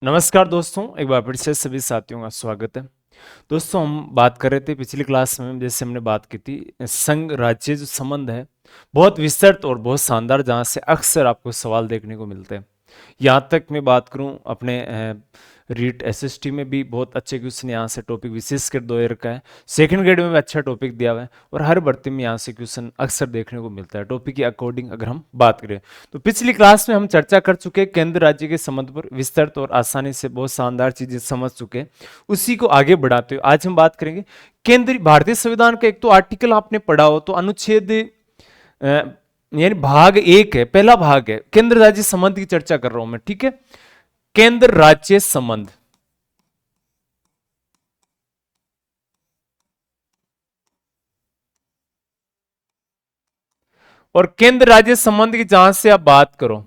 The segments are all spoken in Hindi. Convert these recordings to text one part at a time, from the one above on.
नमस्कार दोस्तों, एक बार फिर से सभी साथियों का स्वागत है। दोस्तों, हम बात कर रहे थे पिछली क्लास में, जैसे हमने बात की थी संघ राज्य जो संबंध है, बहुत विस्तृत और बहुत शानदार, जहाँ से अक्सर आपको सवाल देखने को मिलते हैं। यहाँ तक मैं बात करूँ अपने रीट एसएसटी में भी बहुत अच्छे क्वेश्चन यहाँ से टॉपिक विशेष कर दो रखा है। सेकंड ग्रेड में भी अच्छा टॉपिक दिया हुआ है और हर भर्ती में यहाँ से क्वेश्चन अक्सर देखने को मिलता है टॉपिक के अकॉर्डिंग अगर हम बात करें। तो पिछली क्लास में हम चर्चा कर चुके हैं केंद्र राज्य के संबंध पर विस्तृत और आसानी से बहुत शानदार चीजें समझ चुके हैं। उसी को आगे बढ़ाते हुए आज हम बात करेंगे केंद्रीय भारतीय संविधान का। एक तो आर्टिकल आपने पढ़ा हो तो अनुच्छेद यानी भाग एक है, पहला भाग है, केंद्र राज्य संबंध की चर्चा कर रहा हूं मैं, ठीक है। केंद्र राज्य संबंध, और केंद्र राज्य संबंध की जहां से आप बात करो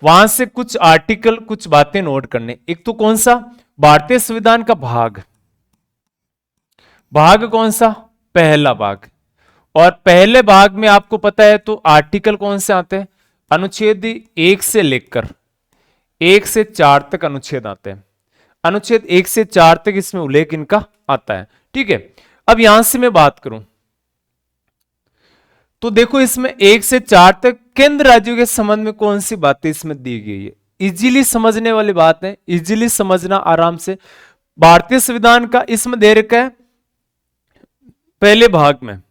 वहां से कुछ आर्टिकल, कुछ बातें नोट करने। एक तो कौन सा, भारतीय संविधान का भाग, भाग कौन सा, पहला भाग। और पहले भाग में आपको पता है तो आर्टिकल कौन से आते हैं, अनुच्छेद एक से लेकर एक से चार तक अनुच्छेद आते हैं। अनुच्छेद एक से चार तक इसमें उल्लेख इनका आता है, ठीक है। अब यहां से मैं बात करूं तो देखो इसमें एक से चार तक केंद्र राज्यों के संबंध में कौन सी बातें इसमें दी गई है। इजीली समझने वाली बात है, इजीली समझना आराम से। भारतीय संविधान का इसमें दे रखा है पहले भाग में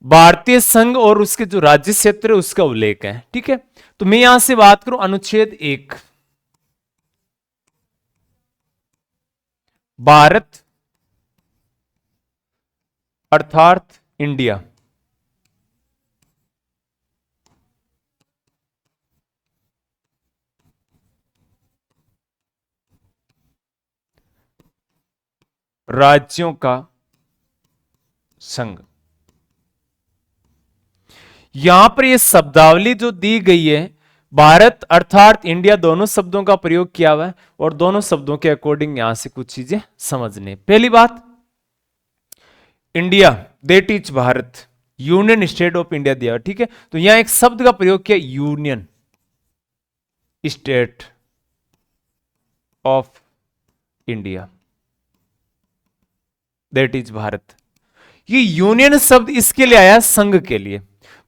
भारतीय संघ और उसके जो राज्य क्षेत्र है उसका उल्लेख है, ठीक है। तो मैं यहां से बात करूं अनुच्छेद एक, भारत अर्थात इंडिया, राज्यों का संघ। यहां पर यह शब्दावली जो दी गई है, भारत अर्थात इंडिया, दोनों शब्दों का प्रयोग किया हुआ है और दोनों शब्दों के अकॉर्डिंग यहां से कुछ चीजें समझने। पहली बात, India that is Bharat, union state of India दिया, ठीक है। तो यहां एक शब्द का प्रयोग किया, union state of India, that is Bharat. ये यूनियन शब्द इसके लिए आया, संघ के लिए।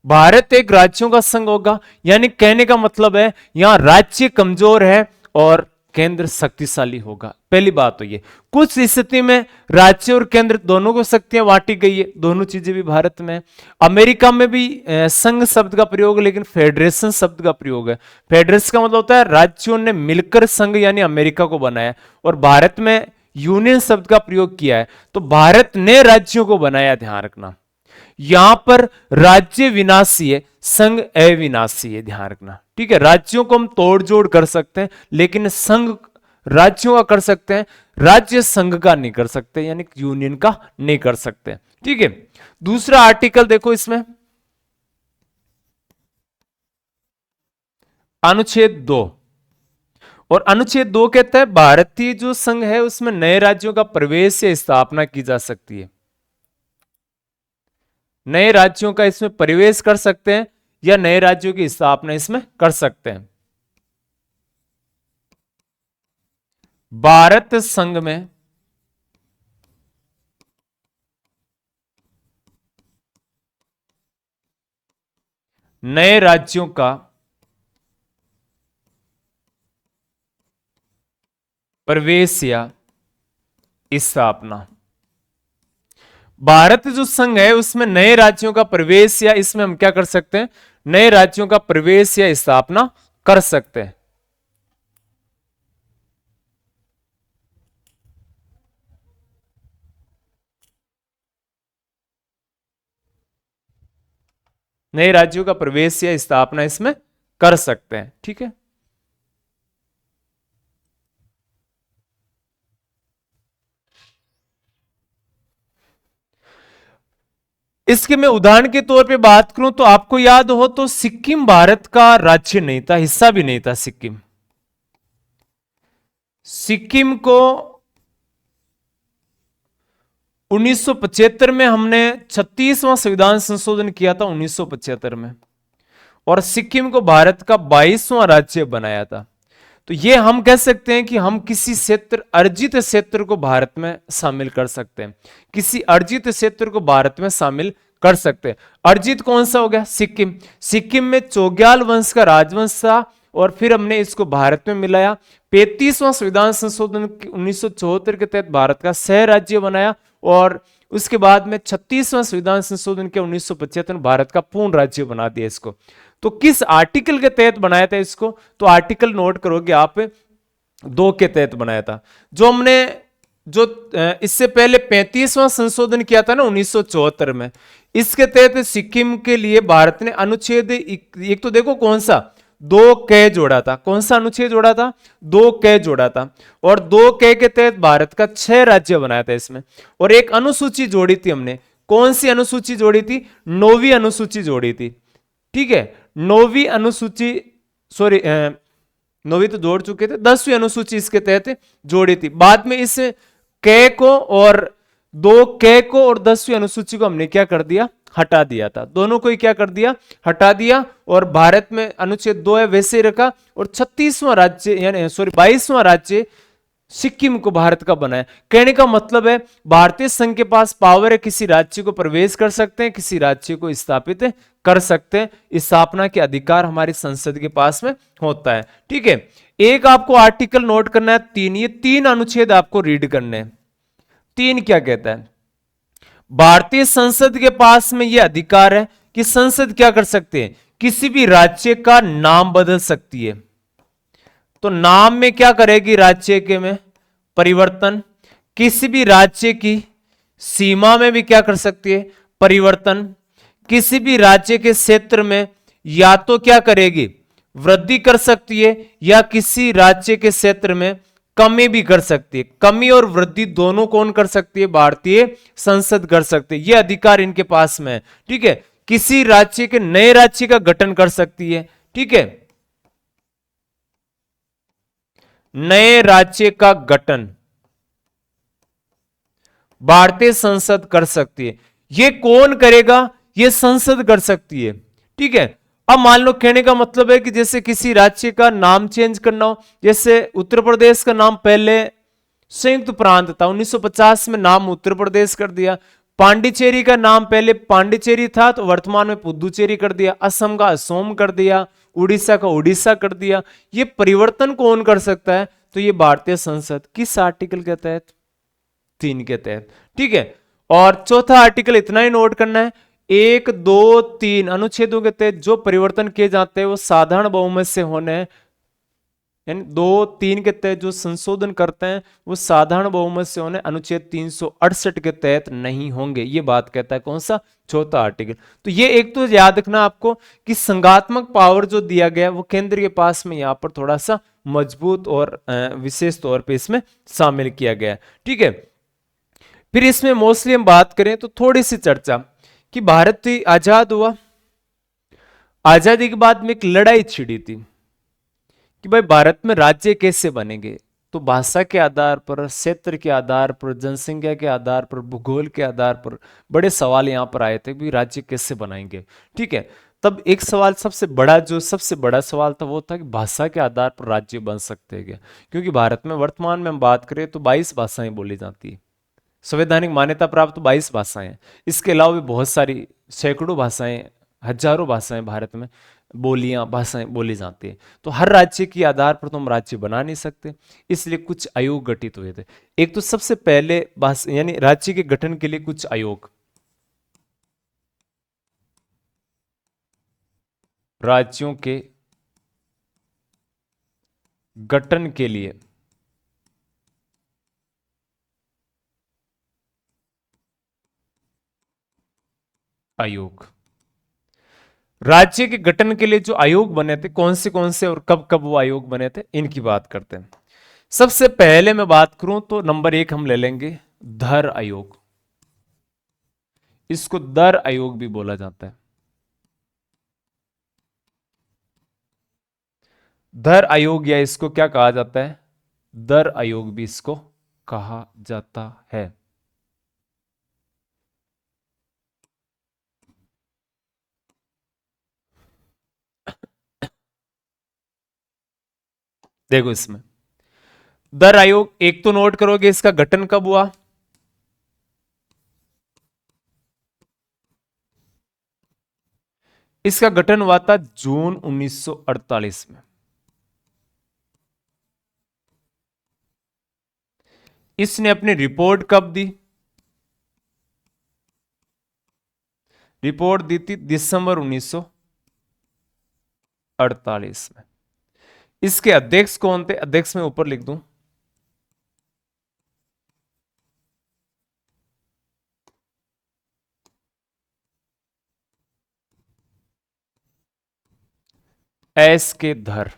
भारत एक राज्यों का संघ होगा, यानी कहने का मतलब है यहां राज्य कमजोर है और केंद्र शक्तिशाली होगा। पहली बात तो ये, कुछ स्थिति में राज्य और केंद्र दोनों को शक्तियां बांटी गई है, दोनों चीजें भी भारत में। अमेरिका में भी संघ शब्द का प्रयोग है, लेकिन फेडरेशन शब्द का प्रयोग है। फेडरेशन का मतलब होता है राज्यों ने मिलकर संघ यानी अमेरिका को बनाया, और भारत में यूनियन शब्द का प्रयोग किया है। तो भारत ने राज्यों को बनाया, ध्यान रखना। यहां पर राज्य विनाशी है, संघ अविनाशी है, ध्यान रखना, ठीक है। राज्यों को हम तोड़ जोड़ कर सकते हैं, लेकिन संघ राज्यों का कर सकते हैं, राज्य संघ का नहीं कर सकते, यानी यूनियन का नहीं कर सकते, ठीक है। दूसरा आर्टिकल देखो इसमें, अनुच्छेद 2। और अनुच्छेद 2 कहता है भारतीय जो संघ है उसमें नए राज्यों का प्रवेश या स्थापना की जा सकती है। नए राज्यों का इसमें प्रवेश कर सकते हैं या नए राज्यों की स्थापना इसमें कर सकते हैं। भारत संघ में नए राज्यों का प्रवेश या स्थापना, भारत जो संघ है उसमें नए राज्यों का प्रवेश या इसमें हम क्या कर सकते हैं, नए राज्यों का प्रवेश या स्थापना कर सकते हैं। नए राज्यों का प्रवेश या स्थापना इसमें कर सकते हैं, ठीक है। इसके मैं उदाहरण के तौर पे बात करूं तो आपको याद हो तो सिक्किम भारत का राज्य नहीं था, हिस्सा भी नहीं था सिक्किम। सिक्किम को 1975 में हमने 36वां संविधान संशोधन किया था, 1975 में। और सिक्किम को भारत का 22वां राज्य बनाया था। तो ये हम कह सकते हैं कि हम किसी क्षेत्र, अर्जित क्षेत्र को भारत में शामिल कर सकते हैं, किसी अर्जित क्षेत्र को भारत में शामिल कर सकते हैं। अर्जित कौन सा हो गया? सिक्किम। सिक्किम में चोग्याल वंश का राजवंश था और फिर हमने इसको भारत में मिलाया। 35वां संविधान संशोधन 1974 के तहत भारत का सह राज्य बनाया और उसके बाद में 36वां संविधान संशोधन के 1975 भारत का पूर्ण राज्य बना दिया इसको। तो किस आर्टिकल के तहत बनाया था इसको? तो आर्टिकल नोट करोगे आप, 2 के तहत बनाया था। जो हमने इससे पहले 35वां संशोधन किया था ना 1974 में, इसके तहत सिक्किम के लिए भारत ने अनुच्छेद एक तो देखो कौन सा, 2 क जोड़ा था। कौन सा अनुच्छेद जोड़ा था? 2 क जोड़ा था। और 2 क के तहत भारत का 6 राज्य बनाया था इसमें। और एक अनुसूची जोड़ी थी हमने। कौन सी अनुसूची जोड़ी थी? 9वीं अनुसूची जोड़ी थी। ठीक है, 9वीं अनुसूची, सॉरी 9वीं तो जोड़ चुके थे, 10वीं अनुसूची इसके तहत जोड़ी थी। बाद में इस क को और 2 क को और 10वीं अनुसूची को हमने क्या कर दिया? हटा दिया था। दोनों को ही क्या कर दिया? हटा दिया। और भारत में अनुच्छेद 2 है वैसे ही रखा और 36वां राज्य यानी सॉरी 22वां राज्य सिक्किम को भारत का बनाया। कहने का मतलब है भारतीय संघ के पास पावर है, किसी राज्य को प्रवेश कर सकते हैं, किसी राज्य को स्थापित कर सकते हैं। स्थापना के अधिकार हमारी संसद के पास में होता है। ठीक है, एक आपको आर्टिकल नोट करना है 3, ये 3 अनुच्छेद आपको रीड करने हैं। 3 क्या कहता है? भारतीय संसद के पास में यह अधिकार है कि संसद क्या कर सकते हैं? किसी भी राज्य का नाम बदल सकती है। तो नाम में क्या करेगी? राज्य के में परिवर्तन। किसी भी राज्य की सीमा में भी क्या कर सकती है? परिवर्तन। किसी भी राज्य के क्षेत्र में या तो क्या करेगी? वृद्धि कर सकती है, या किसी राज्य के क्षेत्र में कमी भी कर सकती है। कमी और वृद्धि दोनों कौन कर सकती है? भारतीय संसद कर सकती है। यह अधिकार इनके पास में है। ठीक है, किसी राज्य के नए राज्य का गठन कर सकती है। ठीक है, नए राज्य का गठन भारतीय संसद कर सकती है। यह कौन करेगा? यह संसद कर सकती है। ठीक है, अब मान लो कहने का मतलब है कि जैसे किसी राज्य का नाम चेंज करना हो, जैसे उत्तर प्रदेश का नाम पहले संयुक्त प्रांत था, 1950 में नाम उत्तर प्रदेश कर दिया। पांडिचेरी का नाम पहले पांडिचेरी था तो वर्तमान में पुदुचेरी कर दिया। असम का असोम कर दिया, उड़ीसा का उड़ीसा कर दिया। ये परिवर्तन कौन कर सकता है? तो ये भारतीय संसद। किस आर्टिकल के तहत? 3 के तहत। ठीक है, और चौथा आर्टिकल इतना ही नोट करना है, 1, 2, 3 अनुच्छेदों के तहत जो परिवर्तन किए जाते हैं वो साधारण बहुमत से होने हैं। यानी 2, 3 के तहत जो संशोधन करते हैं वो साधारण बहुमत से होने, अनुच्छेद 368 के तहत नहीं होंगे। ये बात कहता है कौन सा? चौथा आर्टिकल। तो ये एक तो याद रखना आपको कि संघात्मक पावर जो दिया गया वो केंद्र के पास में यहां पर थोड़ा सा मजबूत और विशेष तौर पे इसमें शामिल किया गया है। ठीक है, फिर इसमें मोस्टली हम बात करें तो थोड़ी सी चर्चा कि भारत आजाद हुआ, आजादी के बाद में एक लड़ाई छिड़ी थी कि भाई भारत में राज्य कैसे बनेंगे। तो भाषा के आधार पर, क्षेत्र के आधार पर, जनसंख्या के आधार पर, भूगोल के आधार पर बड़े सवाल यहां पर आए थे कि राज्य कैसे बनाएंगे। ठीक है, तब एक सवाल सबसे बड़ा सवाल था वो था कि भाषा के आधार पर राज्य बन सकते हैं क्या? क्योंकि भारत में वर्तमान में हम बात करें तो 22 भाषाएं बोली जाती है। संवैधानिक मान्यता प्राप्त 22 भाषाएं हैं। इसके अलावा भी बहुत सारी सैकड़ों भाषाएं, हजारों भाषाएं भारत में भाषाएं बोली जाती है। तो हर राज्य के आधार पर तो हम राज्य बना नहीं सकते, इसलिए कुछ आयोग गठित हुए थे। एक तो सबसे पहले यानी राज्य के गठन के लिए कुछ आयोग, राज्यों के गठन के लिए आयोग, राज्य के गठन के लिए जो आयोग बने थे कौन से और कब कब वो आयोग बने थे, इनकी बात करते हैं। सबसे पहले मैं बात करूं तो नंबर 1 हम ले लेंगे धर आयोग। इसको दर आयोग भी बोला जाता है। धर आयोग या इसको क्या कहा जाता है? दर आयोग भी इसको कहा जाता है। देखो इसमें दर आयोग एक तो नोट करोगे इसका गठन कब हुआ, इसका गठन हुआ था जून 1948 में। इसने अपनी रिपोर्ट कब दी, रिपोर्ट दी थी दिसंबर 1948 में। इसके अध्यक्ष कौन थे, अध्यक्ष मैं ऊपर लिख दूं, एस के धर,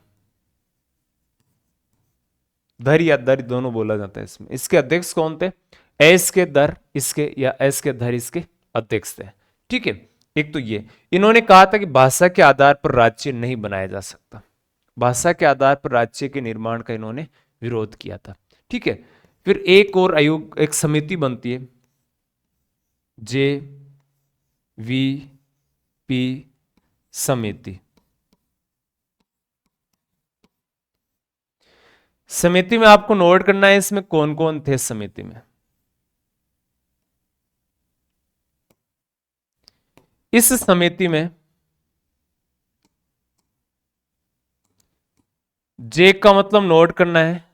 धर या दर दोनों बोला जाता है इसमें। इसके अध्यक्ष कौन थे, एस के दर इसके, या एस के धर इसके अध्यक्ष थे। ठीक है, एक तो ये इन्होंने कहा था कि भाषा के आधार पर राज्य नहीं बनाया जा सकता, भाषा के आधार पर राज्य के निर्माण का इन्होंने विरोध किया था। ठीक है, फिर एक और आयोग, एक समिति बनती है, जे वी पी समिति। समिति में आपको नोट करना है इसमें कौन कौन थे समिति में। इस समिति में जे का मतलब नोट करना है,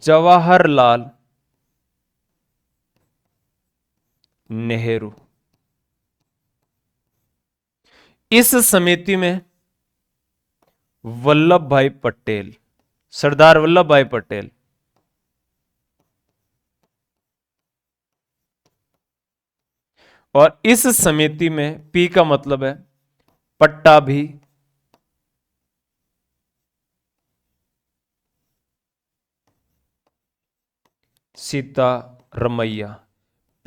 जवाहरलाल नेहरू। इस समिति में वल्लभ भाई पटेल, सरदार वल्लभ भाई पटेल। और इस समिति में पी का मतलब है पट्टाभी सीतारमैया।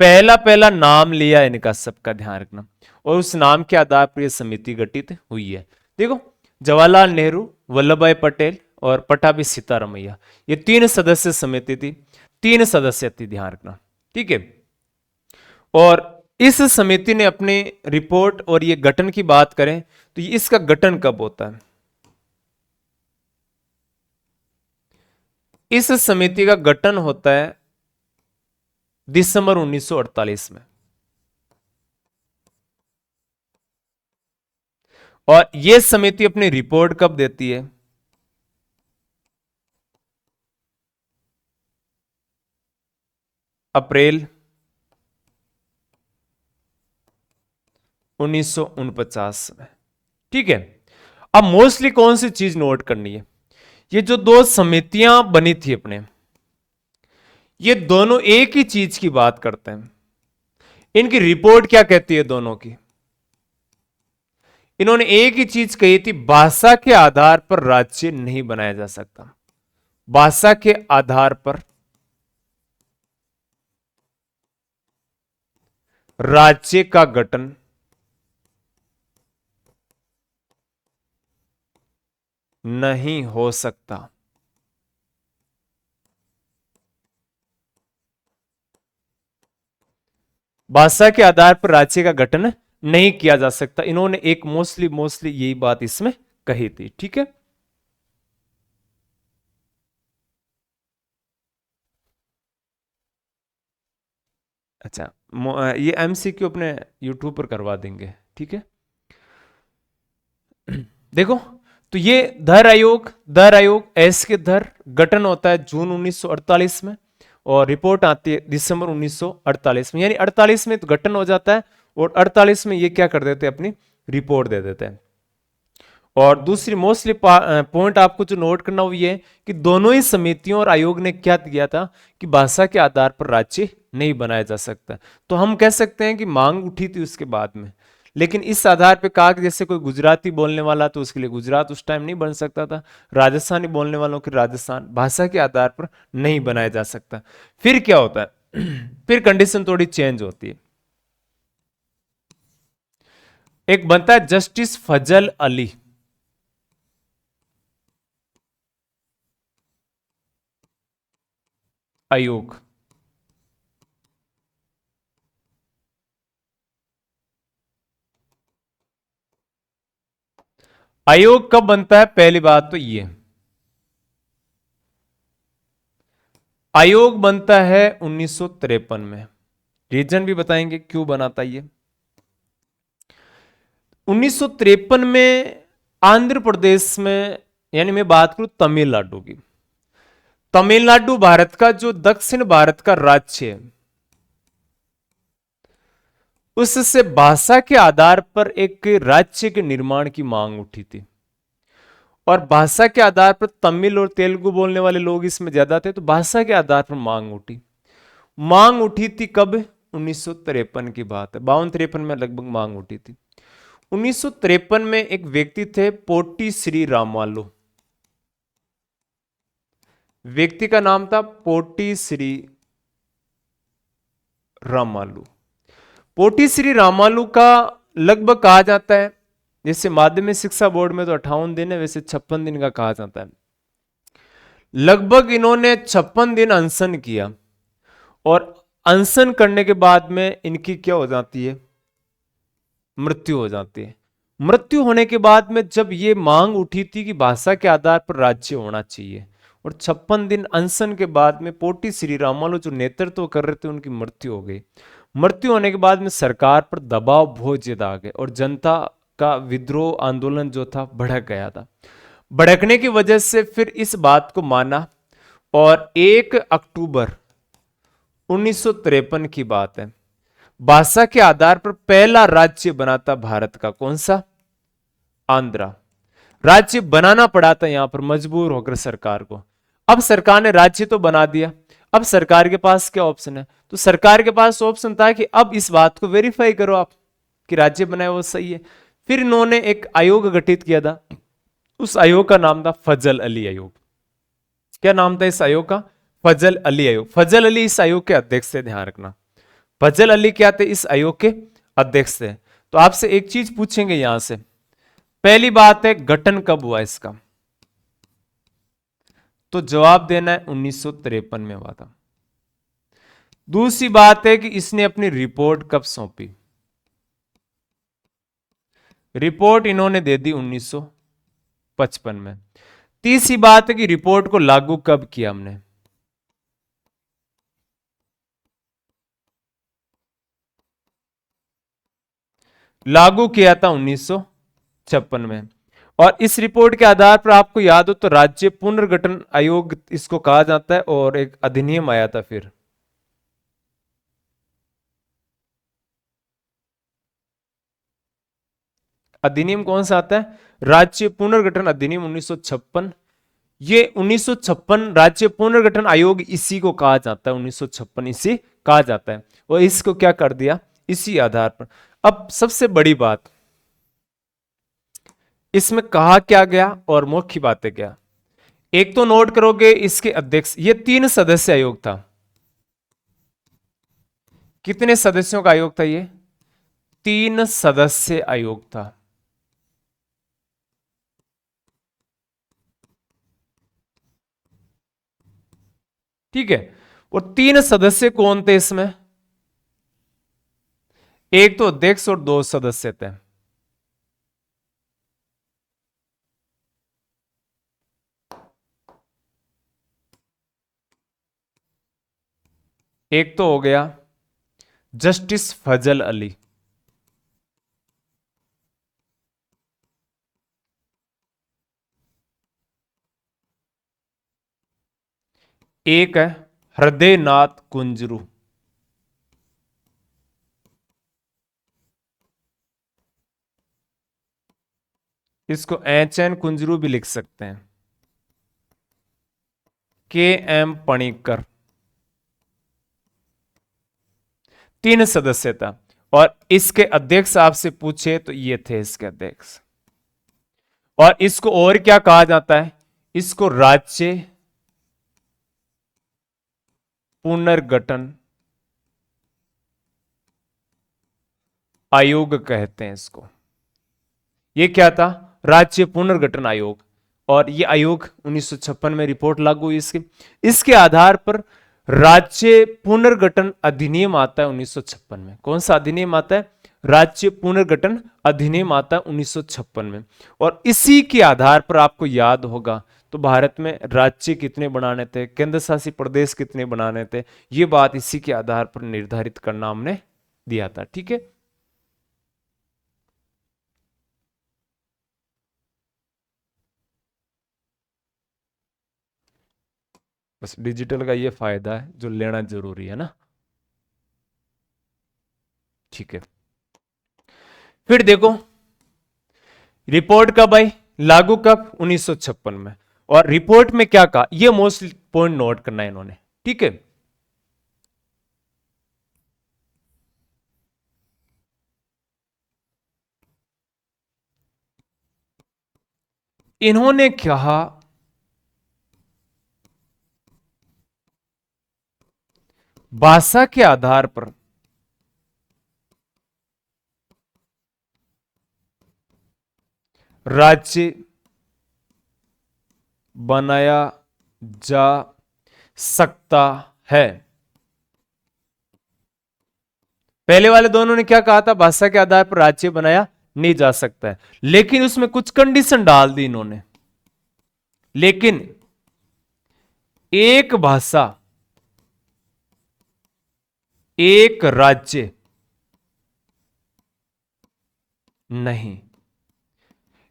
पहला पहला नाम लिया इनका, सबका ध्यान रखना, और उस नाम के आधार पर यह समिति गठित हुई है। देखो, जवाहरलाल नेहरू, वल्लभ भाई पटेल और पट्टाभी सीतारमैया, ये 3 सदस्य समिति थी, 3 सदस्य थी, ध्यान रखना। ठीक है, और इस समिति ने अपनी रिपोर्ट और ये गठन की बात करें तो इसका गठन कब होता है, इस समिति का गठन होता है दिसंबर 1948 में। और यह समिति अपनी रिपोर्ट कब देती है, अप्रैल 1949 में। ठीक है, अब मोस्टली कौन सी चीज नोट करनी है, ये जो 2 समितियां बनी थी अपने, ये दोनों एक ही चीज की बात करते हैं। इनकी रिपोर्ट क्या कहती है दोनों की, इन्होंने एक ही चीज कही थी, भाषा के आधार पर राज्य नहीं बनाया जा सकता, भाषा के आधार पर राज्य का गठन नहीं हो सकता। भाषा के आधार पर राज्य का गठन नहीं किया जा सकता, इन्होंने एक मोस्टली यही बात इसमें कही थी। ठीक है, अच्छा, ये एमसीक्यू अपने यूट्यूब पर करवा देंगे। ठीक है, देखो, तो ये दर आयोग एस के धर गठन होता है जून 1948 में, और रिपोर्ट आती है दिसंबर 1948 में, यानी 48 में तो गठन हो जाता है और 48 में ये क्या कर देते हैं, अपनी रिपोर्ट दे देते हैं। और दूसरी मोस्टली पॉइंट आपको जो नोट करना वो ये है कि दोनों ही समितियों और आयोग ने क्या किया था कि भाषा के आधार पर राज्य नहीं बनाया जा सकता। तो हम कह सकते हैं कि मांग उठी थी उसके बाद में, लेकिन इस आधार पे कहा कि जैसे कोई गुजराती बोलने वाला तो उसके लिए गुजरात उस टाइम नहीं बन सकता था, राजस्थानी बोलने वालों के राजस्थान, भाषा के आधार पर नहीं बनाया जा सकता। फिर क्या होता है फिर कंडीशन थोड़ी चेंज होती है, एक बनता है जस्टिस फजल अली आयोग। आयोग कब बनता है? पहली बात तो ये, आयोग बनता है 1953 में। रीजन भी बताएंगे क्यों बनाता ये। 1953 में आंध्र प्रदेश में, यानी मैं बात करूं तमिलनाडु की, तमिलनाडु भारत का जो दक्षिण भारत का राज्य है, उससे भाषा के आधार पर एक राज्य के निर्माण की मांग उठी थी। और भाषा के आधार पर तमिल और तेलुगु बोलने वाले लोग इसमें ज्यादा थे, तो भाषा के आधार पर मांग उठी। मांग उठी थी कब? 1953 की बात है, 52-53 में लगभग मांग उठी थी। 1953 में एक व्यक्ति थे पोटी श्री रामालू, व्यक्ति का नाम था पोटी श्री रामालू। पोटी श्री रामालू का लगभग कहा जाता है, जैसे माध्यमिक शिक्षा बोर्ड में तो 58 दिन है, वैसे 56 दिन का कहा जाता है। लगभग इन्होंने 56 दिन अनशन किया, और अनशन करने के बाद में इनकी क्या हो जाती है? मृत्यु हो जाती है। मृत्यु होने के बाद में जब ये मांग उठी थी कि भाषा के आधार पर राज्य होना चाहिए, और 56 दिन अनशन के बाद में पोटी श्री रामालू जो नेतृत्व कर रहे थे उनकी मृत्यु हो गई। मृत्यु होने के बाद में सरकार पर दबाव बहुत ज्यादा आ गए, और जनता का विद्रोह आंदोलन जो था भड़क गया था। भड़कने की वजह से फिर इस बात को माना, और 1 अक्टूबर 1953 की बात है, भाषा के आधार पर पहला राज्य बना था भारत का। कौन सा? आंध्रा। राज्य बनाना पड़ा था यहां पर मजबूर होकर सरकार को। अब सरकार ने राज्य तो बना दिया, अब सरकार के पास क्या ऑप्शन है? तो सरकार के पास ऑप्शन था कि अब इस बात को वेरीफाई करो आप कि राज्य बनाए वो सही है। फिर इन्होंने एक आयोग गठित किया था, उस आयोग का नाम था फजल अली आयोग। क्या नाम था इस आयोग का? फजल अली आयोग। फजल अली इस आयोग के अध्यक्ष थे, ध्यान रखना। फजल अली क्या थे? इस आयोग के अध्यक्ष थे। तो आपसे एक चीज पूछेंगे यहां से, पहली बात है गठन कब हुआ इसका? तो जवाब देना है 1953 में हुआ था। दूसरी बात है कि इसने अपनी रिपोर्ट कब सौंपी? रिपोर्ट इन्होंने दे दी 1955 में। तीसरी बात है कि रिपोर्ट को लागू कब किया हमने? लागू किया था 1956 में। और इस रिपोर्ट के आधार पर आपको याद हो तो राज्य पुनर्गठन आयोग इसको कहा जाता है, और एक अधिनियम आया था फिर। अधिनियम कौन सा आता है? राज्य पुनर्गठन अधिनियम 1956। ये 1956 राज्य पुनर्गठन आयोग इसी को कहा जाता है, 1956 इसी कहा जाता है। और इसको क्या कर दिया? इसी आधार पर। अब सबसे बड़ी बात इसमें कहा क्या गया और मुख्य बातें क्या? एक तो नोट करोगे इसके अध्यक्ष, ये 3 सदस्य आयोग था। कितने सदस्यों का आयोग था ये? 3 सदस्य आयोग था। ठीक है। और 3 सदस्य कौन थे इसमें? एक तो अध्यक्ष और 2 सदस्य थे। एक तो हो गया जस्टिस फजल अली, एक है हृदयनाथ कुंजरू, इसको एच.एन. कुंजरू भी लिख सकते हैं, के.एम. पणिक्कर। 3 सदस्य था। और इसके अध्यक्ष आपसे पूछे तो ये थे इसके अध्यक्ष। और इसको और क्या कहा जाता है? इसको राज्य पुनर्गठन आयोग कहते हैं इसको। ये क्या था? राज्य पुनर्गठन आयोग। और ये आयोग 1956 में रिपोर्ट लागू हुई इसकी। इसके आधार पर राज्य पुनर्गठन अधिनियम आता है 1956 में। कौन सा अधिनियम आता है? राज्य पुनर्गठन अधिनियम आता है 1956 में। और इसी के आधार पर आपको याद होगा तो भारत में राज्य कितने बनाने थे, केंद्र शासित प्रदेश कितने बनाने थे, ये बात इसी के आधार पर निर्धारित करना हमने दिया था। ठीक है, बस डिजिटल का ये फायदा है जो लेना जरूरी है ना। ठीक है, फिर देखो रिपोर्ट कब आई, लागू कब, 1956 में। और रिपोर्ट में क्या कहा, ये मोस्ट पॉइंट नोट करना है इन्होंने। ठीक है, इन्होंने कहा भाषा के आधार पर राज्य बनाया जा सकता है। पहले वाले दोनों ने क्या कहा था, भाषा के आधार पर राज्य बनाया नहीं जा सकता है, लेकिन उसमें कुछ कंडीशन डाल दी इन्होंने। लेकिन एक भाषा एक राज्य नहीं।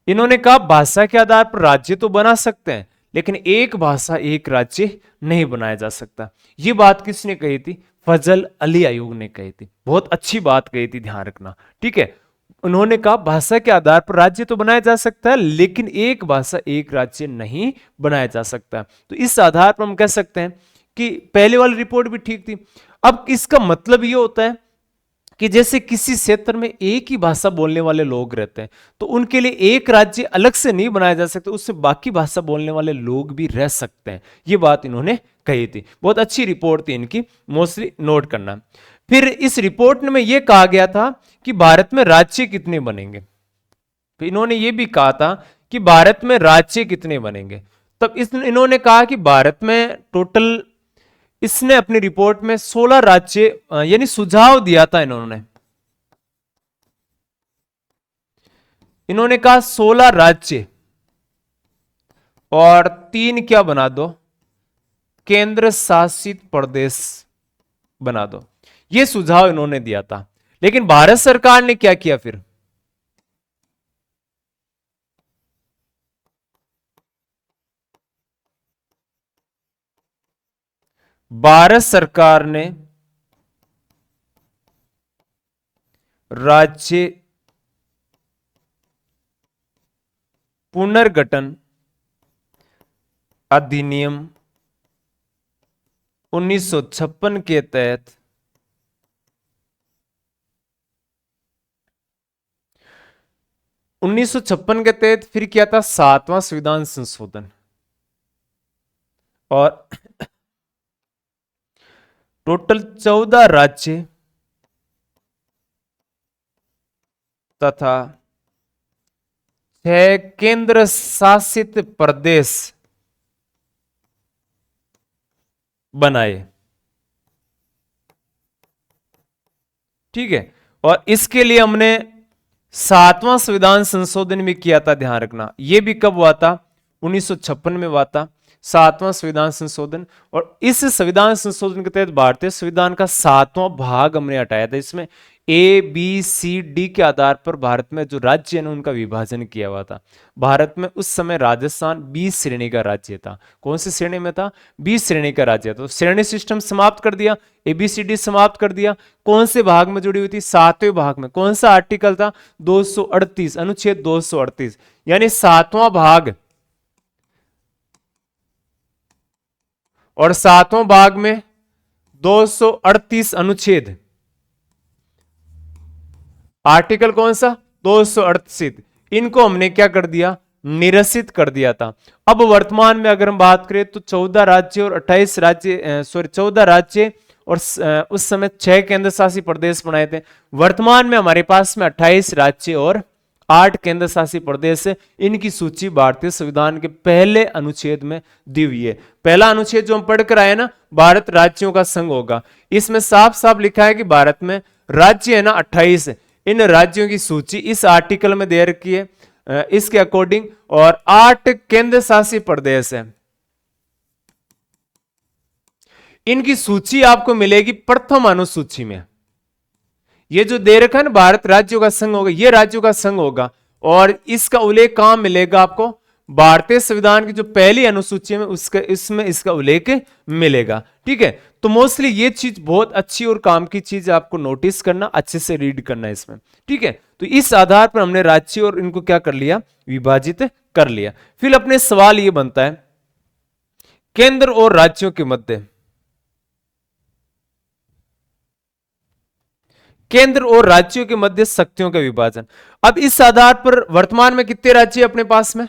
इन्होंने कहा भाषा के आधार पर राज्य तो बना सकते हैं, लेकिन एक भाषा एक राज्य नहीं बनाया जा सकता। यह बात किसने कही थी, फजल अली आयोग ने कही थी। बहुत अच्छी बात कही थी, ध्यान रखना। ठीक है, उन्होंने कहा भाषा के आधार पर राज्य तो बनाया जा सकता है, लेकिन एक भाषा एक राज्य नहीं बनाया जा सकता। तो इस आधार पर हम कह सकते हैं कि पहले वाली रिपोर्ट भी ठीक थी। अब इसका मतलब यह होता है कि जैसे किसी क्षेत्र में एक ही भाषा बोलने वाले लोग रहते हैं, तो उनके लिए एक राज्य अलग से नहीं बनाया जा सकता, उससे बाकी भाषा बोलने वाले लोग भी रह सकते हैं। ये बात इन्होंने कही थी। बहुत अच्छी रिपोर्ट थी इनकी, मोस्टली नोट करना। फिर इस रिपोर्ट में यह कहा गया था कि भारत में राज्य कितने बनेंगे। फिर इन्होंने ये भी कहा था कि भारत में राज्य कितने बनेंगे। तब इन्होंने कहा कि भारत में टोटल, इसने अपनी रिपोर्ट में 16 राज्य यानी सुझाव दिया था। इन्होंने कहा 16 राज्य और 3 क्या बना दो, केंद्र शासित प्रदेश बना दो। यह सुझाव इन्होंने दिया था। लेकिन भारत सरकार ने क्या किया, फिर भारत सरकार ने राज्य पुनर्गठन अधिनियम 1956 के तहत फिर किया था 7वां संविधान संशोधन, और टोटल 14 राज्य तथा 6 केंद्र शासित प्रदेश बनाए। ठीक है, और इसके लिए हमने 7वां संविधान संशोधन भी किया था। ध्यान रखना, यह भी कब हुआ था, 1956 में हुआ था 7वां संविधान संशोधन। और इस संविधान संशोधन के तहत भारतीय संविधान का 7वां भाग हमने हटाया था। इसमें ए बी सी डी के आधार पर भारत में जो राज्य है ना, उनका विभाजन किया हुआ था। भारत में उस समय राजस्थान 20 श्रेणी का राज्य था। कौन सी श्रेणी में था, 20 श्रेणी का राज्य। तो श्रेणी सिस्टम समाप्त कर दिया, एबीसीडी समाप्त कर दिया। कौन से भाग में जुड़ी हुई थी, 7वें भाग में। कौन सा आर्टिकल था, 238, अनुच्छेद 238, यानी 7वां भाग। और 7वां भाग में 238 अनुच्छेद, आर्टिकल कौन सा, 238। इनको हमने क्या कर दिया, निरसित कर दिया था। अब वर्तमान में अगर हम बात करें तो 14 राज्य और 28 राज्य, 14 राज्य और उस समय 6 केंद्र शासित प्रदेश बनाए थे। वर्तमान में हमारे पास में 28 राज्य और 8 केंद्र शासित प्रदेश है। इनकी सूची भारतीय संविधान के पहले अनुच्छेद में दी हुई है। पहला अनुच्छेद जो हम पढ़कर आए ना, भारत राज्यों का संघ होगा। इसमें साफ साफ लिखा है कि भारत में राज्य है ना 28 है। इन राज्यों की सूची इस आर्टिकल में दे रखी है इसके अकॉर्डिंग, और 8 केंद्र शासित प्रदेश है। इनकी सूची आपको मिलेगी प्रथम अनुसूची में। ये जो दे रखा है ना, भारत राज्यों का संघ होगा, ये राज्यों का संघ होगा, और इसका उल्लेख कहां मिलेगा आपको? भारतीय संविधान की जो पहली अनुसूची में उसके इसमें इसका उल्लेख मिलेगा। ठीक है, तो मोस्टली ये चीज बहुत अच्छी और काम की चीज है, आपको नोटिस करना, अच्छे से रीड करना इसमें। ठीक है, तो इस आधार पर हमने राज्य और इनको क्या कर लिया? विभाजित कर लिया। फिर अपने सवाल ये बनता है, केंद्र और राज्यों के मध्य, केंद्र और राज्यों के मध्य शक्तियों का विभाजन। अब इस आधार पर वर्तमान में कितने राज्य अपने पास में?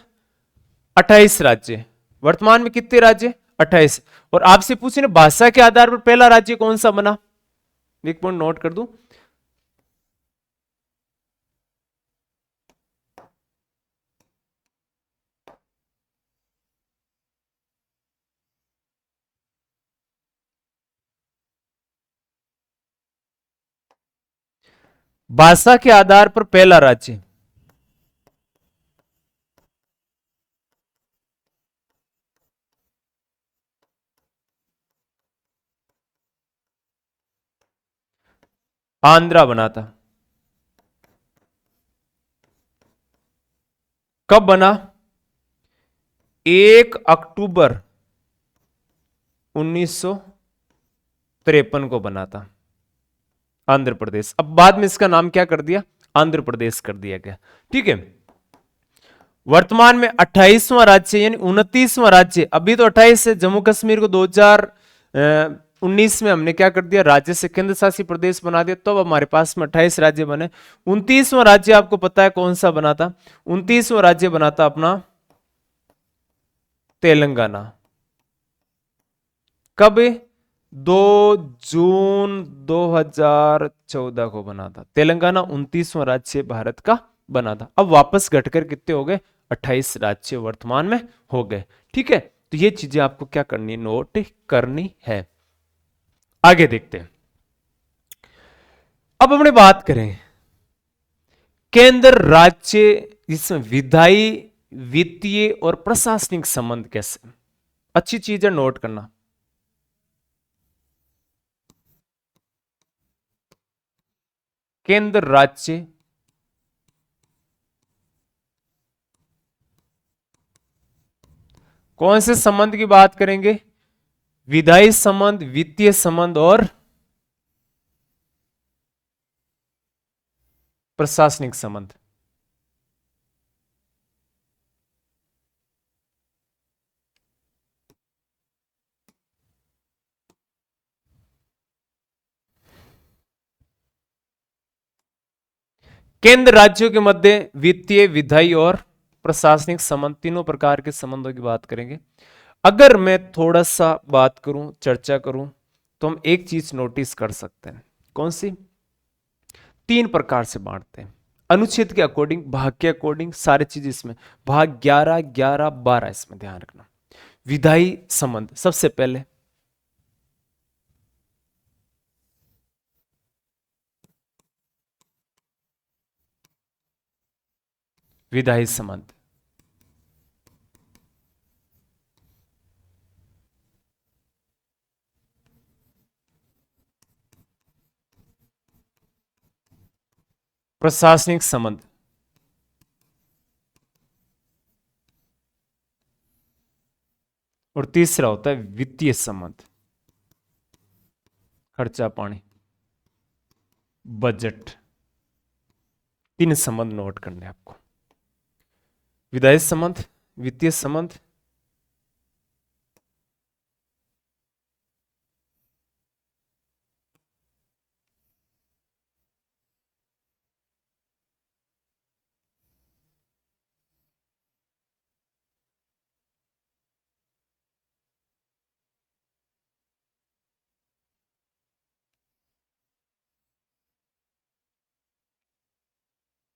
28 राज्य। वर्तमान में कितने राज्य? 28। और आपसे पूछे ना भाषा के आधार पर पहला राज्य कौन सा बना? एक पॉइंट नोट कर दूं, भाषा के आधार पर पहला राज्य आंध्रा बना था। कब बना? 1 अक्टूबर 1953 को बना था आंध्र प्रदेश। अब बाद में इसका नाम क्या कर दिया? आंध्र प्रदेश कर दिया गया। ठीक है, वर्तमान में 28वां राज्य यानी 29वां राज्य, अभी तो 28 है, जम्मू कश्मीर को 2019 में हमने क्या कर दिया? राज्य से केंद्र शासित प्रदेश बना दिया, तो अब हमारे पास में 28 राज्य बने। 29वां राज्य आपको पता है कौन सा बना था? 29वां राज्य बना था अपना तेलंगाना। कब? 2 जून 2014 को बना था तेलंगाना। 29वां राज्य भारत का बना था। अब वापस घटकर कितने हो गए? 28 राज्य वर्तमान में हो गए। ठीक है, तो ये चीजें आपको क्या करनी है? नोट करनी है। आगे देखते हैं। अब हमने बात करें केंद्र राज्य, इसमें विधायी, वित्तीय और प्रशासनिक संबंध कैसे? अच्छी चीज है, नोट करना। केंद्र राज्य कौन से संबंध की बात करेंगे? विधायी संबंध, वित्तीय संबंध और प्रशासनिक संबंध। केंद्र राज्यों के मध्य वित्तीय, विधायी और प्रशासनिक संबंध, तीनों प्रकार के संबंधों की बात करेंगे। अगर मैं थोड़ा सा बात करूं, चर्चा करूं, तो हम एक चीज नोटिस कर सकते हैं। कौन सी? 3 प्रकार से बांटते हैं अनुच्छेद के अकॉर्डिंग, भाग के अकॉर्डिंग, सारी चीज इसमें। भाग 11, 11, 12 इसमें ध्यान रखना। विधायी संबंध सबसे पहले, विधायी संबंध। प्रशासनिक संबंध, और तीसरा होता है वित्तीय संबंध, खर्चा पानी, बजट। 3 संबंध नोट करने आपको, विधायी संबंध, वित्तीय संबंध,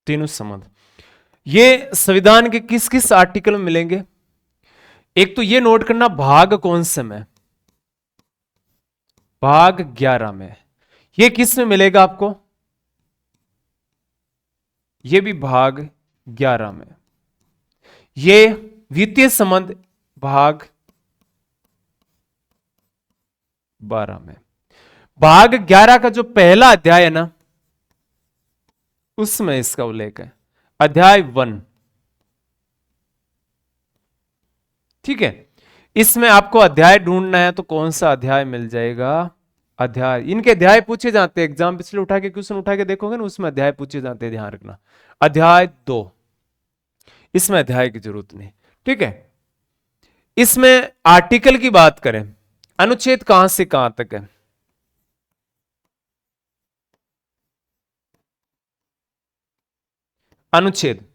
तीनों संबंध। ये संविधान के किस किस आर्टिकल में मिलेंगे? एक तो ये नोट करना, भाग कौन से में? भाग 11 में। ये किस में मिलेगा आपको? ये भी भाग 11 में। ये वित्तीय संबंध भाग 12 में। भाग 11 का जो पहला अध्याय है ना, उसमें इसका उल्लेख है, अध्याय 1। ठीक है, इसमें आपको अध्याय ढूंढना है तो कौन सा अध्याय मिल जाएगा? अध्याय, इनके अध्याय पूछे जाते हैं एग्जाम, पिछले उठा के क्वेश्चन उठा के देखोगे ना, उसमें अध्याय पूछे जाते हैं, ध्यान रखना। अध्याय 2, इसमें अध्याय की जरूरत नहीं। ठीक है, इसमें आर्टिकल की बात करें, अनुच्छेद कहां से कहां तक है? अनुच्छेद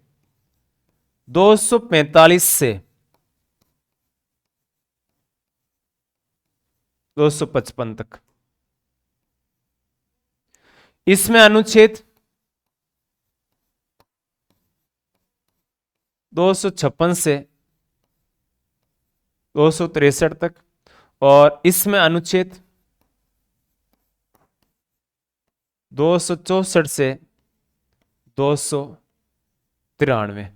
245 से 255 तक। इसमें अनुच्छेद 256 से 263 तक, और इसमें अनुच्छेद 264 से 293।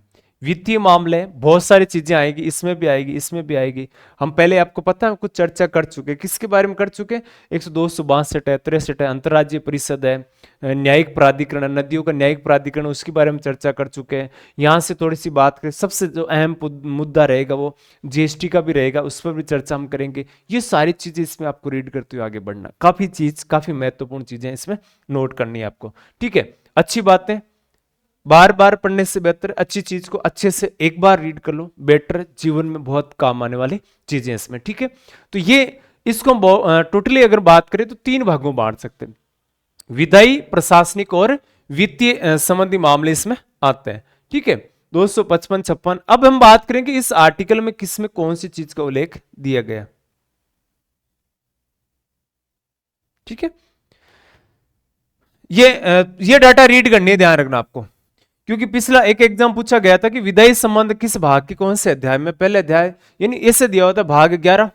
वित्तीय मामले बहुत सारी चीजें आएगी, इसमें भी आएगी, इसमें भी आएगी। हम पहले आपको पता है कुछ चर्चा कर चुके, किसके बारे में कर चुके? 162 है, 63 है, अंतर्राज्यीय परिषद है, न्यायिक प्राधिकरण, नदियों का न्यायिक प्राधिकरण, उसके बारे में चर्चा कर चुके हैं। यहाँ से थोड़ी सी बात करें, सबसे जो अहम मुद्दा रहेगा वो जीएसटी का भी रहेगा, उस पर भी चर्चा हम करेंगे। ये सारी चीजें इसमें आपको रीड करते हुए आगे बढ़ना, काफी महत्वपूर्ण चीजें इसमें नोट करनी है आपको। ठीक है, अच्छी बातें, बार बार पढ़ने से बेहतर अच्छी चीज को अच्छे से एक बार रीड कर लो, बेटर, जीवन में बहुत काम आने वाली चीजें इसमें। ठीक है, तो ये इसको टोटली अगर बात करें तो 3 भागों में बांट सकते हैं, विधायी, प्रशासनिक और वित्तीय संबंधी मामले इसमें आते हैं। ठीक है, 255, 56। अब हम बात करेंगे इस आर्टिकल में किसमें कौन सी चीज का उल्लेख दिया गया। ठीक है, ये डाटा रीड करनी है, ध्यान रखना आपको, क्योंकि पिछला एक एग्जाम पूछा गया था कि विधायी संबंध किस भाग के कौन से अध्याय में? पहले अध्याय, यानी ऐसे दिया होता है भाग 11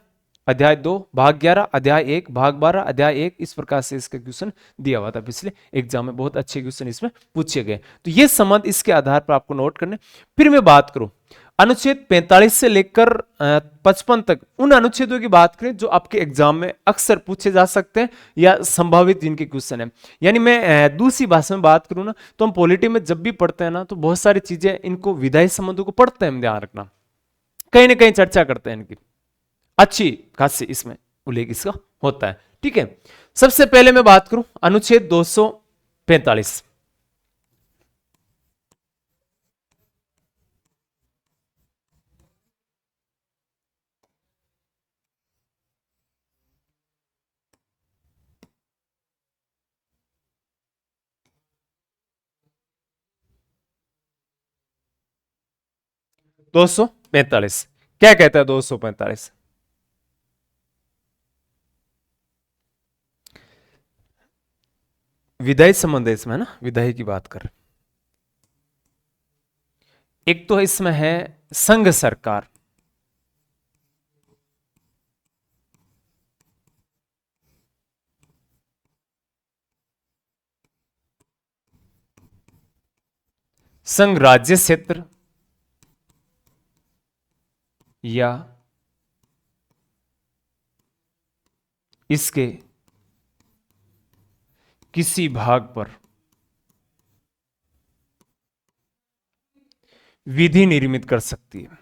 अध्याय 2, भाग 11 अध्याय 1, भाग 12 अध्याय 1, इस प्रकार से इसका क्वेश्चन दिया हुआ था पिछले एग्जाम में, बहुत अच्छे क्वेश्चन इसमें पूछे गए। तो ये संबंध इसके आधार पर आपको नोट करने। फिर मैं बात करूं अनुच्छेद 45 से लेकर 55 तक, उन अनुच्छेदों की बात करें जो आपके एग्जाम में अक्सर पूछे जा सकते हैं या संभावित जिनके क्वेश्चन है। यानी मैं दूसरी भाषा में बात करूं ना, तो हम पॉलिटी में जब भी पढ़ते हैं ना, तो बहुत सारी चीजें इनको विधायी संबंधों को पढ़ते हैं, ध्यान रखना, कहीं ना कहीं चर्चा करते हैं इनकी, अच्छी खासी इसमें उल्लेख इसका होता है। ठीक है, सबसे पहले मैं बात करूं अनुच्छेद 245। दो सौ पैंतालीस क्या कहता है? 245 विधायी संबंध है इसमें, है ना, विधायी की बात कर। एक तो इसमें है संघ सरकार, संघ राज्य क्षेत्र या इसके किसी भाग पर विधि निर्मित कर सकती है।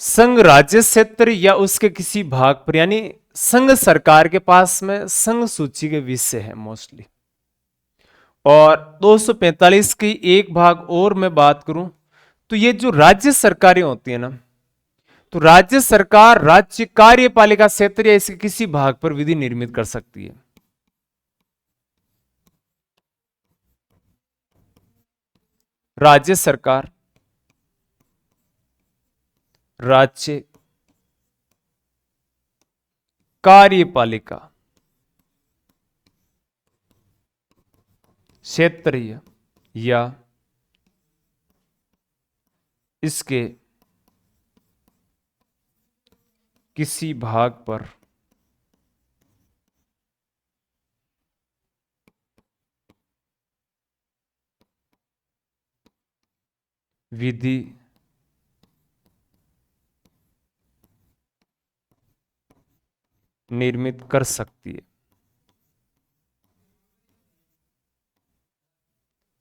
संघ राज्य क्षेत्र या उसके किसी भाग पर, यानी संघ सरकार के पास में संघ सूची के विषय है मोस्टली। और 245 की एक भाग और मैं बात करूं तो ये जो राज्य सरकारें होती है ना, तो राज्य सरकार राज्य कार्यपालिका क्षेत्र या इसके किसी भाग पर विधि निर्मित कर सकती है। राज्य सरकार राज्य कार्यपालिका क्षेत्रीय या इसके किसी भाग पर विधि निर्मित कर सकती है।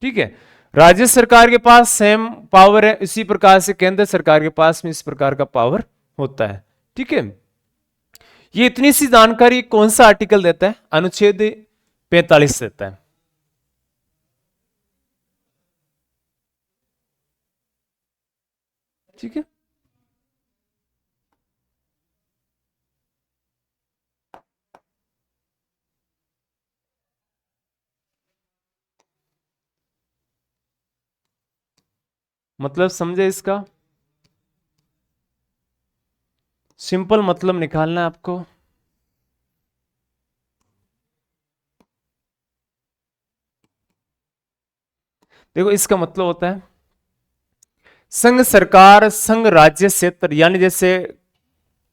ठीक है, राज्य सरकार के पास सेम पावर है, इसी प्रकार से केंद्र सरकार के पास में इस प्रकार का पावर होता है। ठीक है, ये इतनी सी जानकारी कौन सा आर्टिकल देता है? अनुच्छेद 45 देता है। ठीक है, मतलब समझे इसका? सिंपल मतलब निकालना है आपको। देखो, इसका मतलब होता है संघ सरकार, संघ राज्य क्षेत्र, यानी जैसे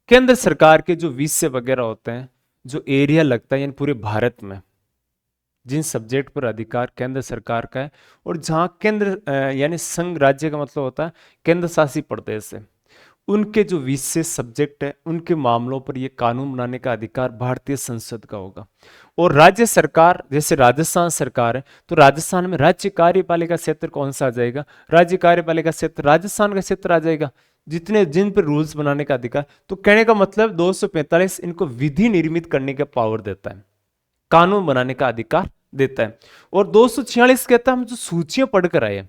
केंद्र सरकार के जो विषय वगैरह होते हैं, जो एरिया लगता है, यानी पूरे भारत में जिन सब्जेक्ट पर अधिकार केंद्र सरकार का है, और जहां केंद्र यानी संघ राज्य का मतलब होता है केंद्र शासित प्रदेश है, उनके जो विशेष सब्जेक्ट है, उनके मामलों पर यह कानून बनाने का अधिकार भारतीय संसद का होगा। और राज्य सरकार, जैसे राजस्थान सरकार है, तो राजस्थान में राज्य कार्यपालिका क्षेत्र कौन सा आ जाएगा? राज्य कार्यपालिका क्षेत्र राजस्थान का क्षेत्र आ जाएगा, जितने जिन पर रूल्स बनाने का अधिकार। तो कहने का मतलब 245 इनको विधि निर्मित करने का पावर देता है, कानून बनाने का अधिकार देता है। और 246 कहता है हम जो सूचियां पढ़कर आए,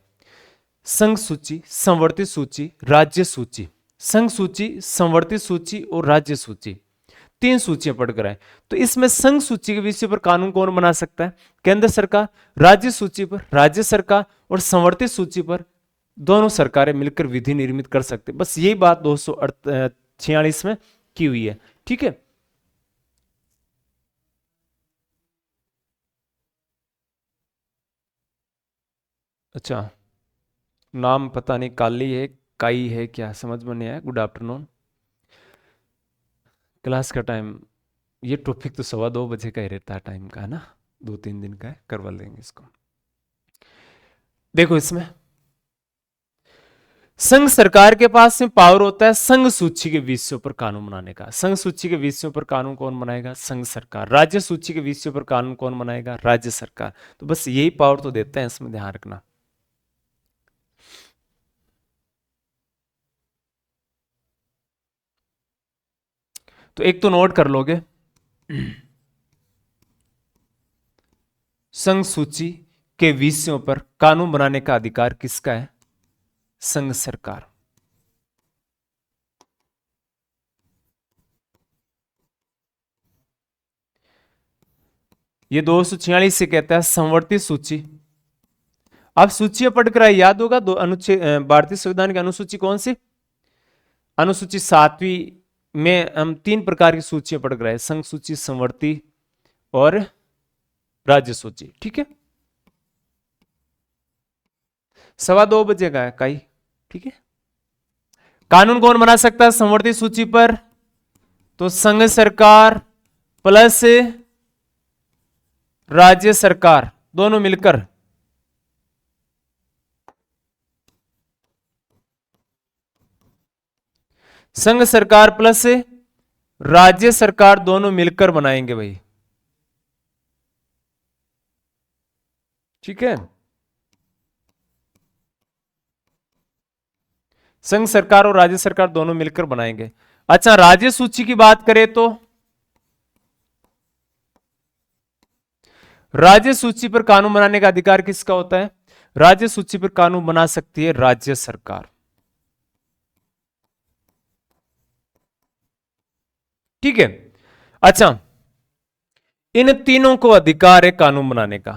संघ सूची, संवर्ती सूची, राज्य सूची, संघ सूची, संवर्ती सूची और राज्य सूची, तीन सूचियां पढ़कर आए। तो इसमें संघ सूची के विषय पर कानून कौन बना सकता है? केंद्र सरकार। राज्य सूची पर राज्य सरकार, और संवर्ती सूची पर दोनों सरकारें मिलकर विधि निर्मित कर सकते। बस यही बात 246 में की हुई है। ठीक है, अच्छा, नाम पता नहीं, काली है, काई है, क्या समझ में नहीं आया। Good afternoon. क्लास का टाइम, ये टॉपिक तो 2:15 का ही रहता है, टाइम का है ना, 2-3 दिन का है, करवा लेंगे इसको। देखो, इसमें संघ सरकार के पास में पावर होता है संघ सूची के विषयों पर कानून बनाने का। संघ सूची के विषयों पर कानून कौन बनाएगा? संघ सरकार। राज्य सूची के विषयों पर कानून कौन बनाएगा? राज्य सरकार। तो बस यही पावर तो देते हैं, इसमें ध्यान रखना। तो एक तो नोट कर लोगे, संघ सूची के विषयों पर कानून बनाने का अधिकार किसका है? संघ सरकार। ये 246 से कहता है संवर्ती सूची। आप सूचियां पढ़कर आए, याद होगा, दो अनुच्छेद भारतीय संविधान की अनुसूची कौन सी? अनुसूची 7वीं में हम 3 प्रकार की सूचियां पढ़कर आए, संघ सूची, संवर्ती और राज्य सूची। ठीक है, 2:15 का है काई। ठीक है, कानून कौन बना सकता है संवर्ती सूची पर? तो संघ सरकार प्लस राज्य सरकार, दोनों मिलकर। संघ सरकार प्लस राज्य सरकार दोनों मिलकर बनाएंगे भाई। ठीक है, संघ सरकार और राज्य सरकार दोनों मिलकर बनाएंगे। अच्छा, राज्य सूची की बात करें तो राज्य सूची पर कानून बनाने का अधिकार किसका होता है? राज्य सूची पर कानून बना सकती है राज्य सरकार। ठीक है, अच्छा, इन तीनों को अधिकार है कानून बनाने का।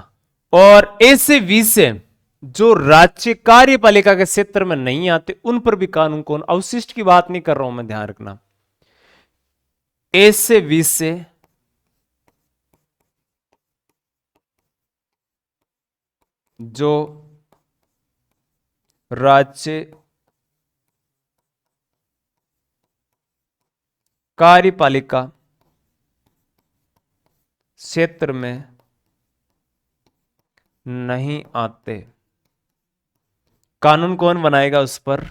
और ऐसे विषय जो राज्य कार्यपालिका के क्षेत्र में नहीं आते, उन पर भी कानून कौन? अवशिष्ट की बात नहीं कर रहा हूं मैं, ध्यान रखना। ऐसे विषय जो राज्य कार्यपालिका क्षेत्र में नहीं आते, कानून कौन बनाएगा उस पर?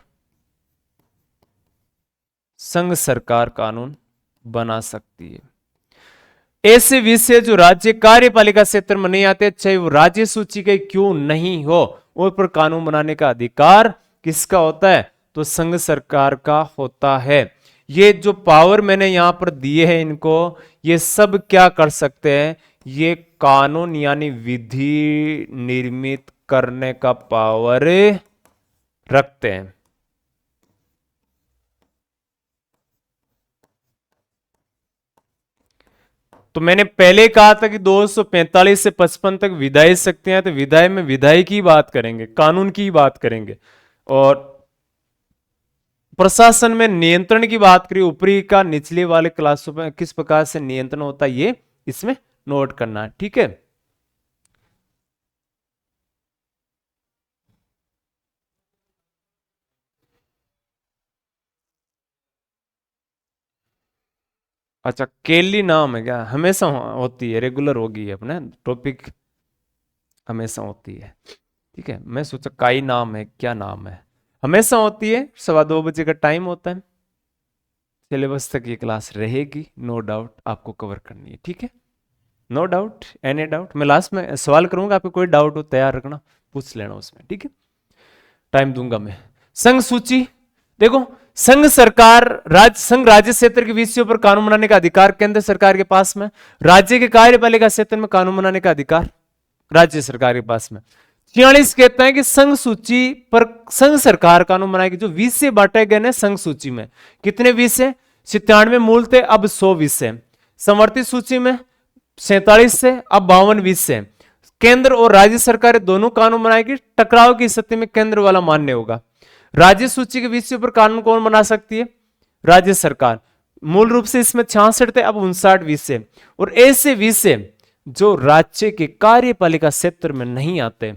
संघ सरकार कानून बना सकती है। ऐसे विषय जो राज्य कार्यपालिका क्षेत्र में नहीं आते, चाहे वो राज्य सूची के क्यों नहीं हो, उन पर कानून बनाने का अधिकार किसका होता है? तो संघ सरकार का होता है। ये जो पावर मैंने यहां पर दिए हैं इनको, ये सब क्या कर सकते हैं? ये कानून यानी विधि निर्मित करने का पावर रखते हैं। तो मैंने पहले कहा था कि 245 से 55 तक विधायी शक्तियां, तो विधायी में विधायी की बात करेंगे, कानून की बात करेंगे। और प्रशासन में नियंत्रण की बात करें, ऊपरी का निचले वाले क्लासों में किस प्रकार से नियंत्रण होता है, ये इसमें नोट करना है। ठीक है, अच्छा केली नाम है क्या? हमेशा होती है, रेगुलर होगी अपने टॉपिक, हमेशा होती है। ठीक है, मैं सोचा काई नाम है, क्या नाम है? हमेशा होती है, 2:15 का टाइम होता है। सिलेबस तक ये क्लास रहेगी, नो डाउट आपको कवर करनी है। ठीक है, नो डाउट, एनी डाउट, मैं लास्ट में सवाल करूंगा, आपको कोई डाउट हो तैयार रखना, पूछ लेना उसमें। ठीक है, टाइम दूंगा मैं। संघ सूची देखो, संघ सरकार संघ राज्य क्षेत्र के विषयों पर कानून बनाने का अधिकार केंद्र सरकार के पास में, राज्य के कार्यपालिका क्षेत्र में कानून बनाने का अधिकार राज्य सरकार के पास में। 46 कहता है कि संघ सूची पर संघ सरकार कानून बनाएगी। जो विषय बांटे गए हैं संघ सूची में, कितने विषय? 97 मूल थे, अब 100 विषय। समवर्ती सूची में 47 से अब 52 विषय। केंद्र और राज्य सरकार दोनों कानून बनाएगी, टकराव की स्थिति में केंद्र वाला मान्य होगा। राज्य सूची के विषयों पर कानून कौन बना सकती है? राज्य सरकार। मूल रूप से इसमें 66 थे, अब 59 विषय। और ऐसे विषय जो राज्य के कार्यपालिका क्षेत्र में नहीं आते,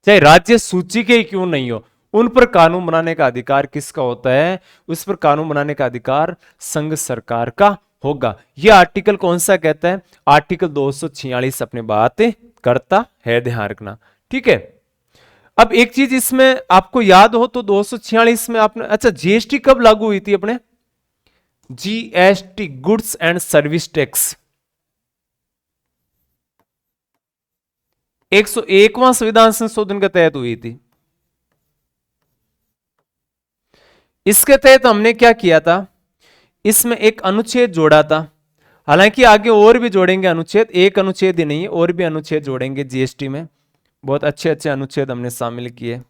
चाहे राज्य सूची के क्यों नहीं हो, उन पर कानून बनाने का अधिकार किसका होता है? उस पर कानून बनाने का अधिकार संघ सरकार का होगा। यह आर्टिकल कौन सा कहता है? आर्टिकल 246 अपने बात करता है, ध्यान रखना। ठीक है, अब एक चीज इसमें आपको याद हो तो 246 में आपने, अच्छा जीएसटी कब लागू हुई थी अपने? GST, goods and service tax, 101वां संविधान संशोधन के तहत हुई थी। इसके तहत हमने क्या किया था? इसमें एक अनुच्छेद जोड़ा था, हालांकि आगे और भी जोड़ेंगे अनुच्छेद, एक अनुच्छेद ही नहीं है, और भी अनुच्छेद जोड़ेंगे जीएसटी में। बहुत अच्छे अच्छे अनुच्छेद हमने शामिल किए।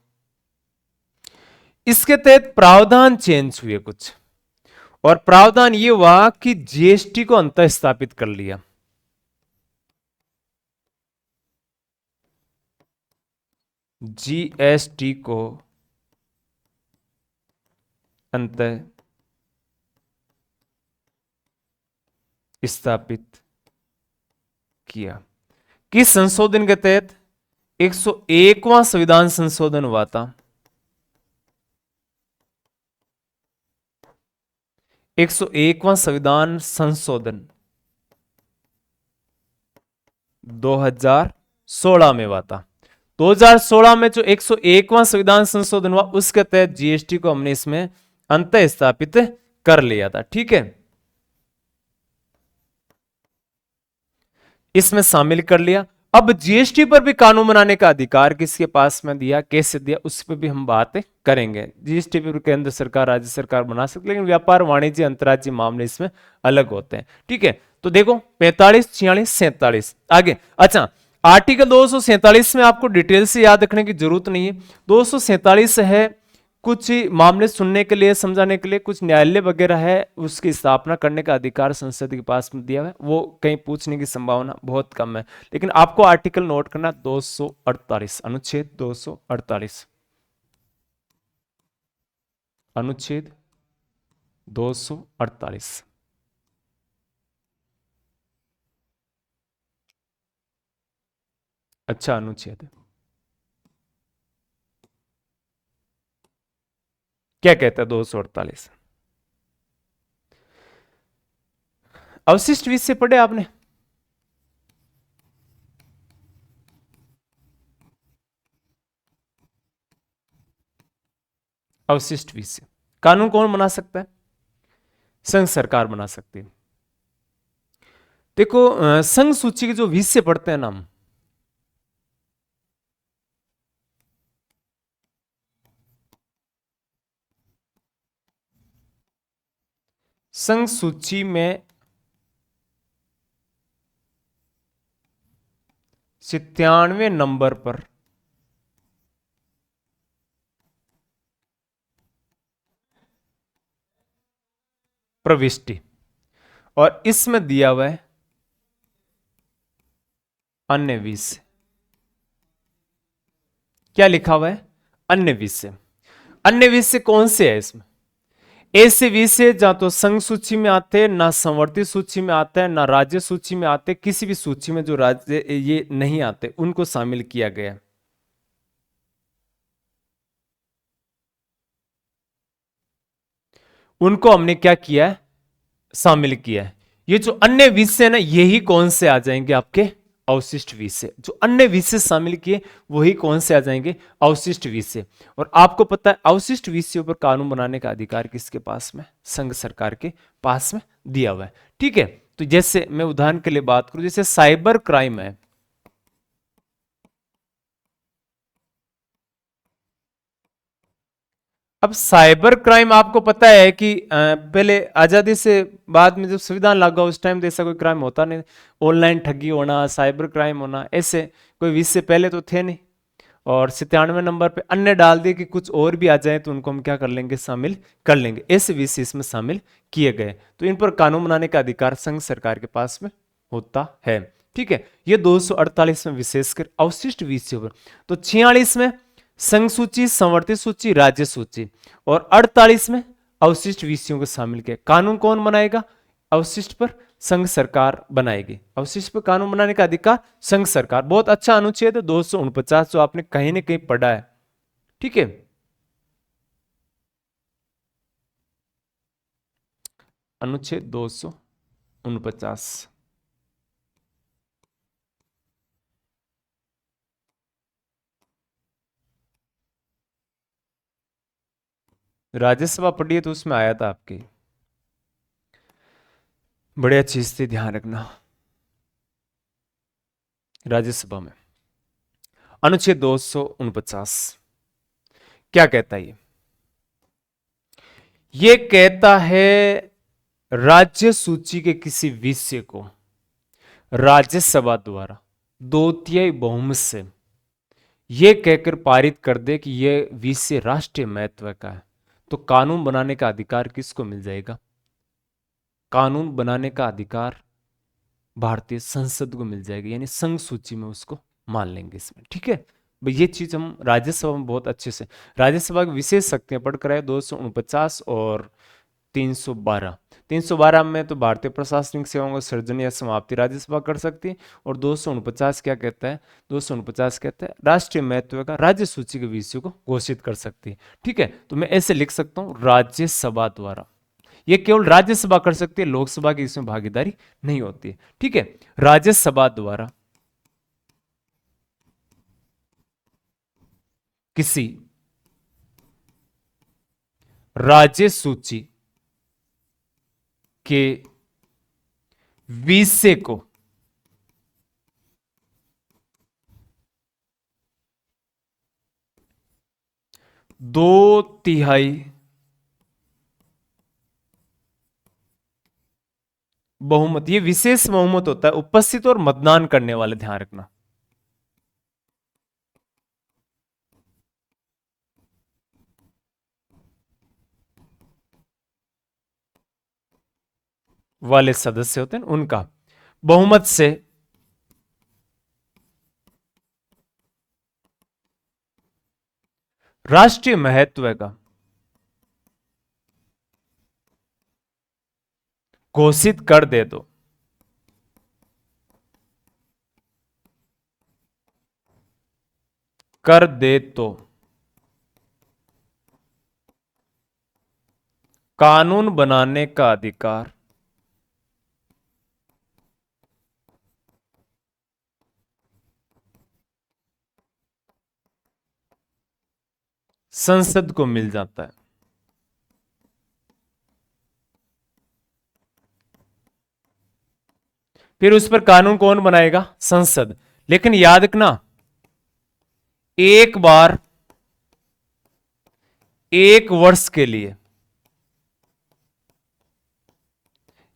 इसके तहत प्रावधान चेंज हुए कुछ, और प्रावधान ये हुआ कि जीएसटी को अंतः स्थापित कर लिया। जीएसटी को अंतः स्थापित किया। किस संशोधन के तहत? 101वां संविधान संशोधन हुआ था। 101वां संविधान संशोधन 2016 में हुआ था। 2016 में जो 101वां संविधान संशोधन हुआ, उसके तहत जीएसटी को हमने इसमें अंतः स्थापित कर लिया था। ठीक है, इसमें शामिल कर लिया। अब जीएसटी पर भी कानून बनाने का अधिकार किसके पास में दिया, कैसे दिया, उस पर भी हम बात करेंगे। जीएसटी पर केंद्र सरकार राज्य सरकार बना सकती है, लेकिन व्यापार वाणिज्य अंतर्राज्यीय मामले इसमें अलग होते हैं। ठीक है, तो देखो 45, 46, 47 आगे। अच्छा, आर्टिकल 247 में आपको डिटेल से याद रखने की जरूरत नहीं है। 247 है कुछ मामले सुनने के लिए, समझाने के लिए, कुछ न्यायालय वगैरह है, उसकी स्थापना करने का अधिकार संसद के पास में दिया हुआ है। वो कहीं पूछने की संभावना बहुत कम है, लेकिन आपको आर्टिकल नोट करना 248, अनुच्छेद 248, अनुच्छेद 248। अच्छा अनुच्छेद है। क्या कहता है 248? अवशिष्ट विषय पढ़े आपने? अवशिष्ट विषय कानून कौन बना सकता है? संघ सरकार बना सकती है। देखो संघ सूची के जो विषय पढ़ते हैं ना हम, संघ सूची में 97 नंबर पर प्रविष्टि, और इसमें दिया हुआ है अन्य विषय। क्या लिखा हुआ है? अन्य विषय। अन्य विषय कौन से है इसमें? ऐसे विषय जहां तो संघ सूची में आते हैं, ना संवर्ती सूची में आते हैं, ना राज्य सूची में आते, किसी भी सूची में जो राज्य ये नहीं आते उनको शामिल किया गया। उनको हमने क्या किया है? शामिल किया है। ये जो अन्य विषय ना, यही कौन से आ जाएंगे? आपके अवशिष्ट विषय। जो अन्य विषय शामिल किए वही कौन से आ जाएंगे? अवशिष्ट विषय। और आपको पता है अवशिष्ट विषयों पर कानून बनाने का अधिकार किसके पास में? संघ सरकार के पास में दिया हुआ है। ठीक है, तो जैसे मैं उदाहरण के लिए बात करूं, जैसे साइबर क्राइम है। अब साइबर क्राइम आपको पता है कि पहले आजादी से बाद में जब संविधान लागू हुआ उस टाइम तो ऐसा कोई क्राइम होता नहीं। ऑनलाइन ठगी होना, साइबर क्राइम होना, ऐसे कोई विषय पहले तो थे नहीं। और 97 नंबर पे अन्य डाल दिए कि कुछ और भी आ जाए तो उनको हम क्या कर लेंगे? शामिल कर लेंगे। ऐसे विषय इसमें शामिल किए गए। तो इन पर कानून बनाने का अधिकार संघ सरकार के पास में होता है। ठीक है, ये 248 में विशेषकर अवशिष्ट विषयों पर। तो 46 में संघ सूची, संवर्ती सूची, राज्य सूची, और 48 में अवशिष्ट विषयों को शामिल किया। कानून कौन बनाएगा? अवशिष्ट पर संघ सरकार बनाएगी। अवशिष्ट पर कानून बनाने का अधिकार संघ सरकार। बहुत अच्छा अनुच्छेद है 249, जो आपने कहीं ना कहीं पढ़ा है। ठीक है, अनुच्छेद 249। राज्यसभा पढ़ी है तो उसमें आया था आपके, बढ़िया चीज थी, ध्यान रखना। राज्यसभा में अनुच्छेद 249 क्या कहता है? ये कहता है राज्य सूची के किसी विषय को राज्यसभा द्वारा 2/3 बहुमत से यह कहकर पारित कर दे कि यह विषय राष्ट्रीय महत्व का है, तो कानून बनाने का अधिकार किसको मिल जाएगा? कानून बनाने का अधिकार भारतीय संसद को मिल जाएगा, यानी संघ सूची में उसको मान लेंगे इसमें। ठीक है भाई, ये चीज हम राज्यसभा में बहुत अच्छे से, राज्यसभा की विशेष शक्तियां पढ़कर आए 249 और 312। 312 में तो भारतीय प्रशासनिक सेवाओं का सृजन या समाप्ति राज्यसभा कर सकती है। और 249 क्या कहता है? 249 कहता है राष्ट्रीय महत्व का राज्य सूची के विषयों को घोषित कर सकती है। ठीक है, तो मैं ऐसे लिख सकता हूं राज्यसभा द्वारा। ये केवल राज्यसभा कर सकती है, लोकसभा की इसमें भागीदारी नहीं होती है। ठीक है, राज्यसभा द्वारा किसी राज्य सूची के विषय को दो तिहाई बहुमत, ये विशेष बहुमत होता है उपस्थित और मतदान करने वाले, ध्यान रखना। वाले सदस्य होते हैं उनका बहुमत से राष्ट्रीय महत्व का घोषित कर दे दो। कर दे तो कानून बनाने का अधिकार संसद को मिल जाता है। फिर उस पर कानून कौन बनाएगा? संसद। लेकिन याद रखना, एक बार 1 वर्ष के लिए,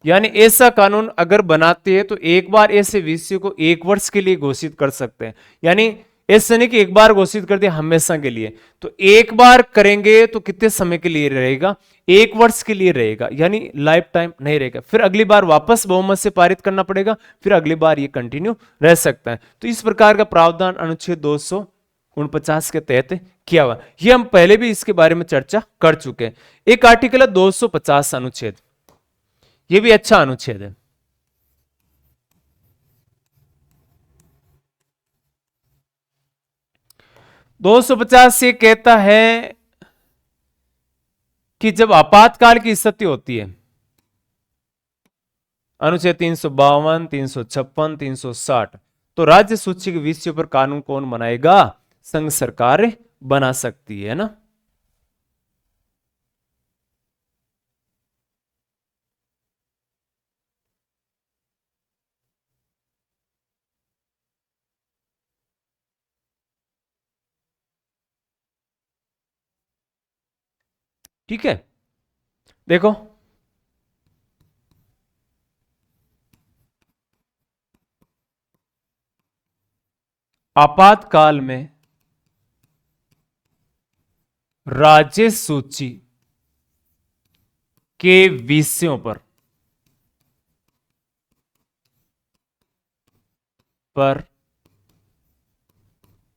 यानी ऐसा कानून अगर बनाते हैं तो एक बार ऐसे विषय को 1 वर्ष के लिए घोषित कर सकते हैं। यानी ऐसा नहीं कि एक बार घोषित कर दिया हमेशा के लिए, तो एक बार करेंगे तो कितने समय के लिए रहेगा? 1 वर्ष के लिए रहेगा, यानी लाइफ टाइम नहीं रहेगा। फिर अगली बार वापस बहुमत से पारित करना पड़ेगा, फिर अगली बार ये कंटिन्यू रह सकता है। तो इस प्रकार का प्रावधान अनुच्छेद 249 के तहत किया हुआ। ये हम पहले भी इसके बारे में चर्चा कर चुके हैं। एक आर्टिकल है 250 अनुच्छेद, ये भी अच्छा अनुच्छेद है। दो 250 से कहता है कि जब आपातकाल की स्थिति होती है, अनुच्छेद 352, 356, 360, तो राज्य सूची के विषयों पर कानून कौन बनाएगा? संघ सरकार बना सकती है ना। ठीक है, देखो आपातकाल में राज्य सूची के विषयों पर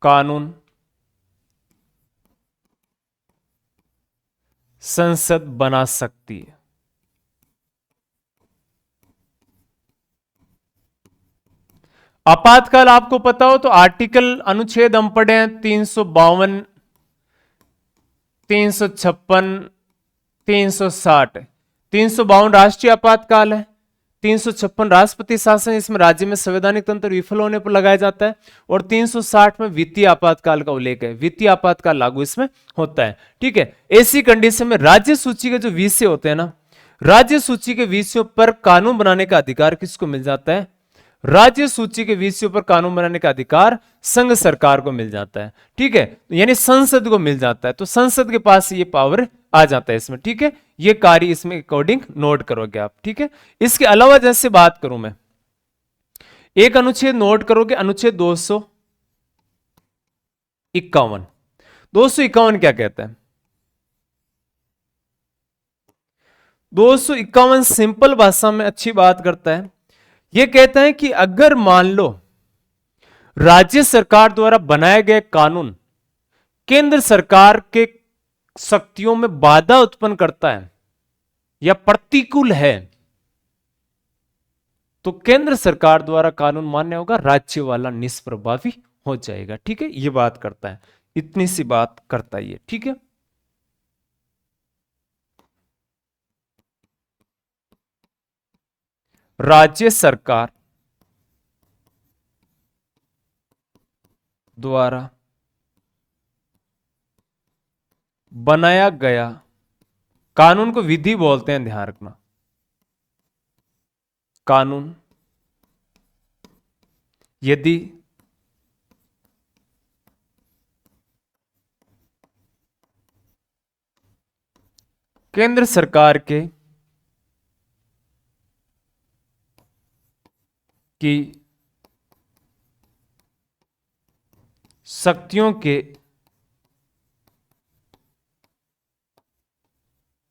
कानून संसद बना सकती है। आपातकाल आपको पता हो तो आर्टिकल अनुच्छेद हम पढ़े हैं 352, 356, 360। 352 राष्ट्रीय आपातकाल है, 356 राष्ट्रपति शासन, इसमें राज्य में संवैधानिक तंत्र विफल होने पर लगाया जाता है, और 360 में वित्तीय आपातकाल का उल्लेख है, वित्तीय आपातकाल लागू इसमें होता है। ठीक है, ऐसी कंडीशन में राज्य सूची के जो विषय होते हैं ना, राज्य सूची के विषयों पर कानून बनाने का अधिकार किसको मिल जाता है? राज्य सूची के विषयों पर कानून बनाने का अधिकार संघ सरकार को मिल जाता है। ठीक है, यानी संसद को मिल जाता है, तो संसद के पास ये पावर आ जाता है इसमें। ठीक है, ये कार्य इसमें अकॉर्डिंग नोट करोगे आप। ठीक है, इसके अलावा जैसे बात करूं मैं, एक अनुच्छेद नोट करोगे, अनुच्छेद 251। 251 क्या कहता है? 251 सिंपल भाषा में अच्छी बात करता है। यह कहता है कि अगर मान लो राज्य सरकार द्वारा बनाए गए कानून केंद्र सरकार के शक्तियों में बाधा उत्पन्न करता है या प्रतिकूल है, तो केंद्र सरकार द्वारा कानून मान्य होगा, राज्य वाला निष्प्रभावी हो जाएगा। ठीक है, ये बात करता है, इतनी सी बात करता है ये। ठीक है, राज्य सरकार द्वारा बनाया गया कानून को विधि बोलते हैं, ध्यान रखना। कानून यदि केंद्र सरकार के की शक्तियों के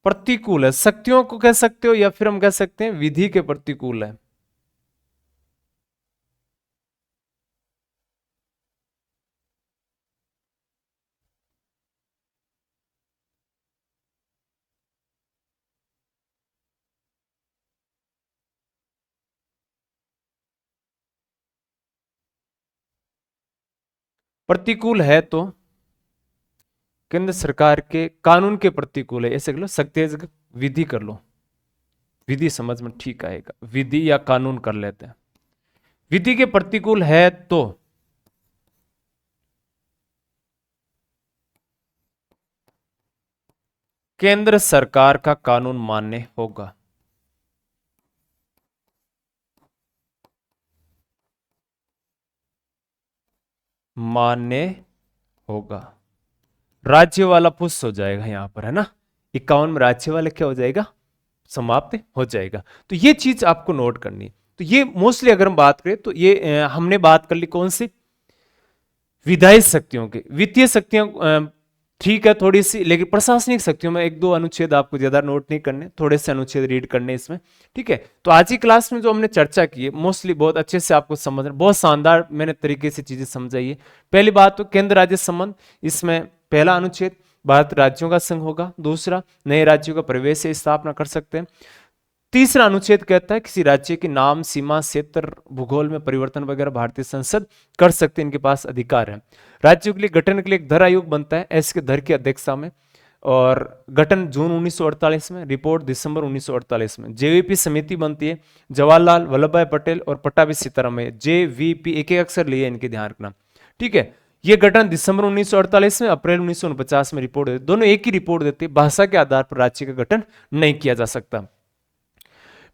प्रतिकूल है, शक्तियों को कह सकते हो या फिर हम कह सकते हैं विधि के प्रतिकूल है। प्रतिकूल है तो केंद्र सरकार के कानून के प्रतिकूल है, ऐसे कर लो, शक्ति है जगह विधि कर लो, विधि समझ में ठीक आएगा, विधि या कानून कर लेते हैं। विधि के प्रतिकूल है तो केंद्र सरकार का कानून मान्य होगा। मान्य होगा। राज्य वाला पुष्ट हो जाएगा यहां पर, है ना। 51 में राज्य वाला क्या हो जाएगा, समाप्त हो जाएगा। तो ये चीज आपको नोट करनी है। तो ये मोस्टली अगर हम बात करें तो ये हमने बात कर ली कौन सी, विधायी शक्तियों की। वित्तीय शक्तियां ठीक है थोड़ी सी, लेकिन प्रशासनिक शक्तियों में एक दो अनुच्छेद आपको ज्यादा नोट नहीं करने, थोड़े से अनुच्छेद रीड करने इसमें, ठीक है। तो आज की क्लास में जो हमने चर्चा की है मोस्टली बहुत अच्छे से आपको समझ, बहुत शानदार मैंने तरीके से चीजें समझाई है। पहली बात तो केंद्र राज्य संबंध, इसमें पहला अनुच्छेद भारत राज्यों का संघ होगा। दूसरा, नए राज्यों का प्रवेश से स्थापना कर सकते हैं। तीसरा अनुच्छेद कहता है किसी राज्य के नाम, सीमा, क्षेत्र, भूगोल में परिवर्तन वगैरह भारतीय संसद कर सकते हैं, इनके पास अधिकार है। राज्यों के लिए गठन के लिए एक धर आयोग बनता है एस के धर की अध्यक्षता में, और गठन जून 1948 में, रिपोर्ट दिसंबर 1948 में। जेवीपी समिति बनती है, जवाहरलाल वल्लभ भाई पटेल और पट्टाभी सीतारामन। जेवीपी एक एक अक्षर लिए इनके ध्यान रखना, ठीक है। ये गठन दिसंबर 1948 में, अप्रैल 1949 में रिपोर्ट देते, दोनों एक ही रिपोर्ट देते, भाषा के आधार पर राज्य का गठन नहीं किया जा सकता।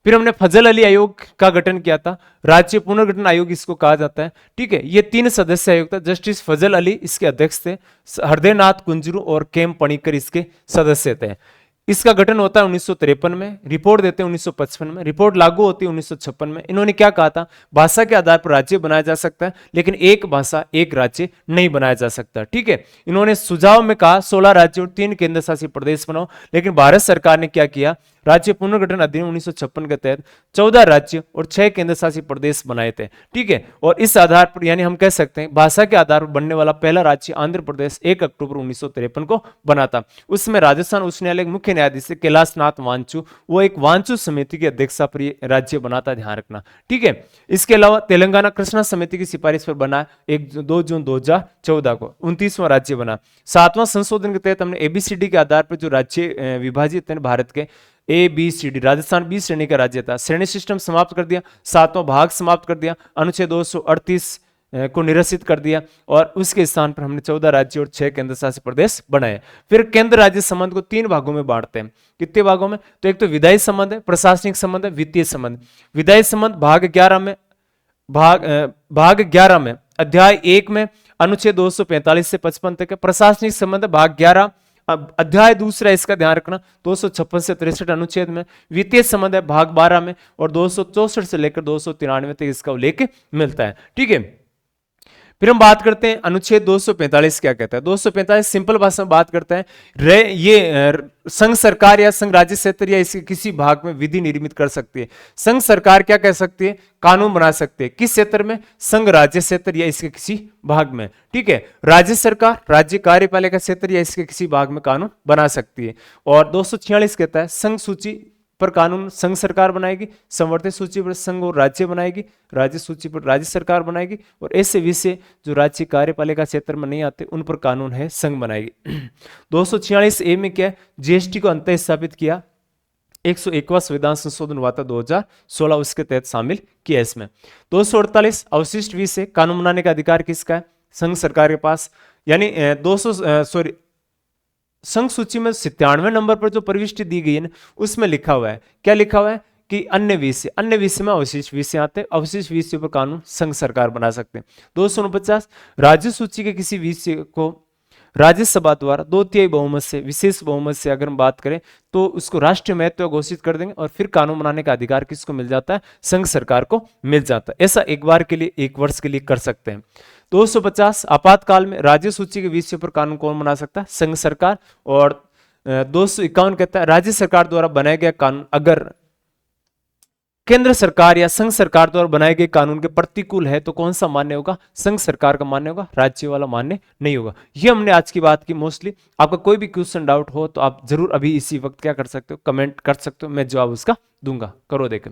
फिर हमने फजल अली आयोग का गठन किया था, राज्य पुनर्गठन आयोग इसको कहा जाता है, ठीक है। ये 3 सदस्य आयोग था, जस्टिस फजल अली इसके अध्यक्ष थे, हृदयनाथ कुंजरू और केम पणिकर इसके सदस्य थे। इसका गठन होता है 1953 में, रिपोर्ट देते हैं 1955 में, रिपोर्ट लागू होती है 1956 में। इन्होंने क्या कहा था, भाषा के आधार पर राज्य बनाया जा सकता है, लेकिन एक भाषा एक राज्य नहीं बनाया जा सकता, ठीक है। इन्होंने सुझाव में कहा 16 राज्य और 3 केंद्र शासित प्रदेश बनाओ, लेकिन भारत सरकार ने क्या किया, राज्य पुनर्गठन अधिनियम 1956 के तहत 14 राज्य और 6 केंद्र शासित प्रदेश बनाए थे, ठीक है। और इस आधार पर यानी हम कह सकते हैं भाषा के आधार पर बनने वाला पहला राज्य आंध्र प्रदेश 1 अक्टूबर 1953 को बना था। उसमें राजस्थान उच्च न्यायालय के मुख्य न्यायाधीश कैलाशनाथ वांचू, वो एक वांचू समिति की अध्यक्षता पर राज्य बनाता, ध्यान रखना, ठीक है। इसके अलावा तेलंगाना कृष्णा समिति की सिफारिश पर बना 2 जून 2014 को 29वां राज्य बना। 7वां संशोधन के तहत हमने एबीसीडी के आधार पर जो राज्य विभाजित है भारत के, ABCD, राजस्थान 20 श्रेणी का राज्य था, श्रेणी सिस्टम समाप्त कर दिया, 7वां भाग समाप्त कर दिया, अनुच्छेद 238 को निरसित कर दिया, और उसके स्थान पर हमने 14 राज्य और 6 केंद्र शासित प्रदेश बनाए। फिर केंद्र राज्य संबंध को 3 भागों में बांटते हैं। कितने भागों में, तो एक तो विधायी संबंध है, प्रशासनिक संबंध है, वित्तीय संबंध। विधायी संबंध भाग 11 में, भाग 11 में अध्याय 1 में अनुच्छेद 245 से 55 तक है। प्रशासनिक संबंध भाग 11 अध्याय दूसरा, इसका ध्यान रखना, 256 से 63 अनुच्छेद में। वित्तीय संबंध है भाग 12 में, और 264 से लेकर 293 तक इसका उल्लेख मिलता है, ठीक है। फिर हम बात करते हैं अनुच्छेद 245 क्या कहता है। 245 सिंपल भाषा में बात करता है ये संघ सरकार या संघ राज्य क्षेत्र या इसके किसी भाग में विधि निर्मित कर सकती है। संघ सरकार क्या कह सकती है, कानून बना सकते हैं, किस क्षेत्र में, संघ राज्य क्षेत्र या इसके किसी भाग में, ठीक है। राज्य सरकार राज्य कार्यपालिका क्षेत्र या इसके किसी भाग में कानून बना सकती है। और 246 कहता है संघ सूची पर कानून संघ सरकार बनाएगी, संवर्धित सूची पर संघ और राज्य बनाएगी, राज्य सूची पर राज्य सरकार बनाएगी, और ऐसे विषय जो राज्य कार्यपालिका क्षेत्र में नहीं आते उन पर कानून है संघ बनाएगी। 246A में क्या है, जीएसटी को अंतः स्थापित किया, 101वां संविधान संशोधन हुआ था 2016, उसके तहत शामिल किया इसमें। 248 अवशिष्ट विषय, कानून बनाने का अधिकार किसका है, संघ सरकार के पास। यानी 200 संघ सूची में 97वें नंबर पर जो प्रविष्टि दी गई है ना, उसमें लिखा हुआ है, क्या लिखा हुआ है कि अन्य विषय में अवशिष्ट विषय आते हैं, अवशिष्ट विषय पर कानून संघ सरकार बना सकते हैं। 249 राज्य सूची के किसी विषय को राज्यसभा द्वारा 2/3 बहुमत से, विशेष बहुमत से अगर हम बात करें तो उसको राष्ट्रीय महत्व घोषित कर देंगे, और फिर कानून बनाने का अधिकार किसको मिल जाता है, संघ सरकार को मिल जाता है। ऐसा एक बार के लिए, 1 वर्ष के लिए कर सकते हैं। 250 आपातकाल में राज्य सूची के विषय पर कानून कौन बना सकता है, संघ सरकार। और 251 कहता है राज्य सरकार द्वारा बनाया गया कानून अगर केंद्र सरकार या संघ सरकार द्वारा बनाए गए कानून के प्रतिकूल है तो कौन सा मान्य होगा, संघ सरकार का मान्य होगा, राज्य वाला मान्य नहीं होगा। ये हमने आज की बात की मोस्टली। आपका कोई भी क्वेश्चन डाउट हो तो आप जरूर अभी इसी वक्त क्या कर सकते हो, कमेंट कर सकते हो, मैं जवाब उसका दूंगा। करो देखें।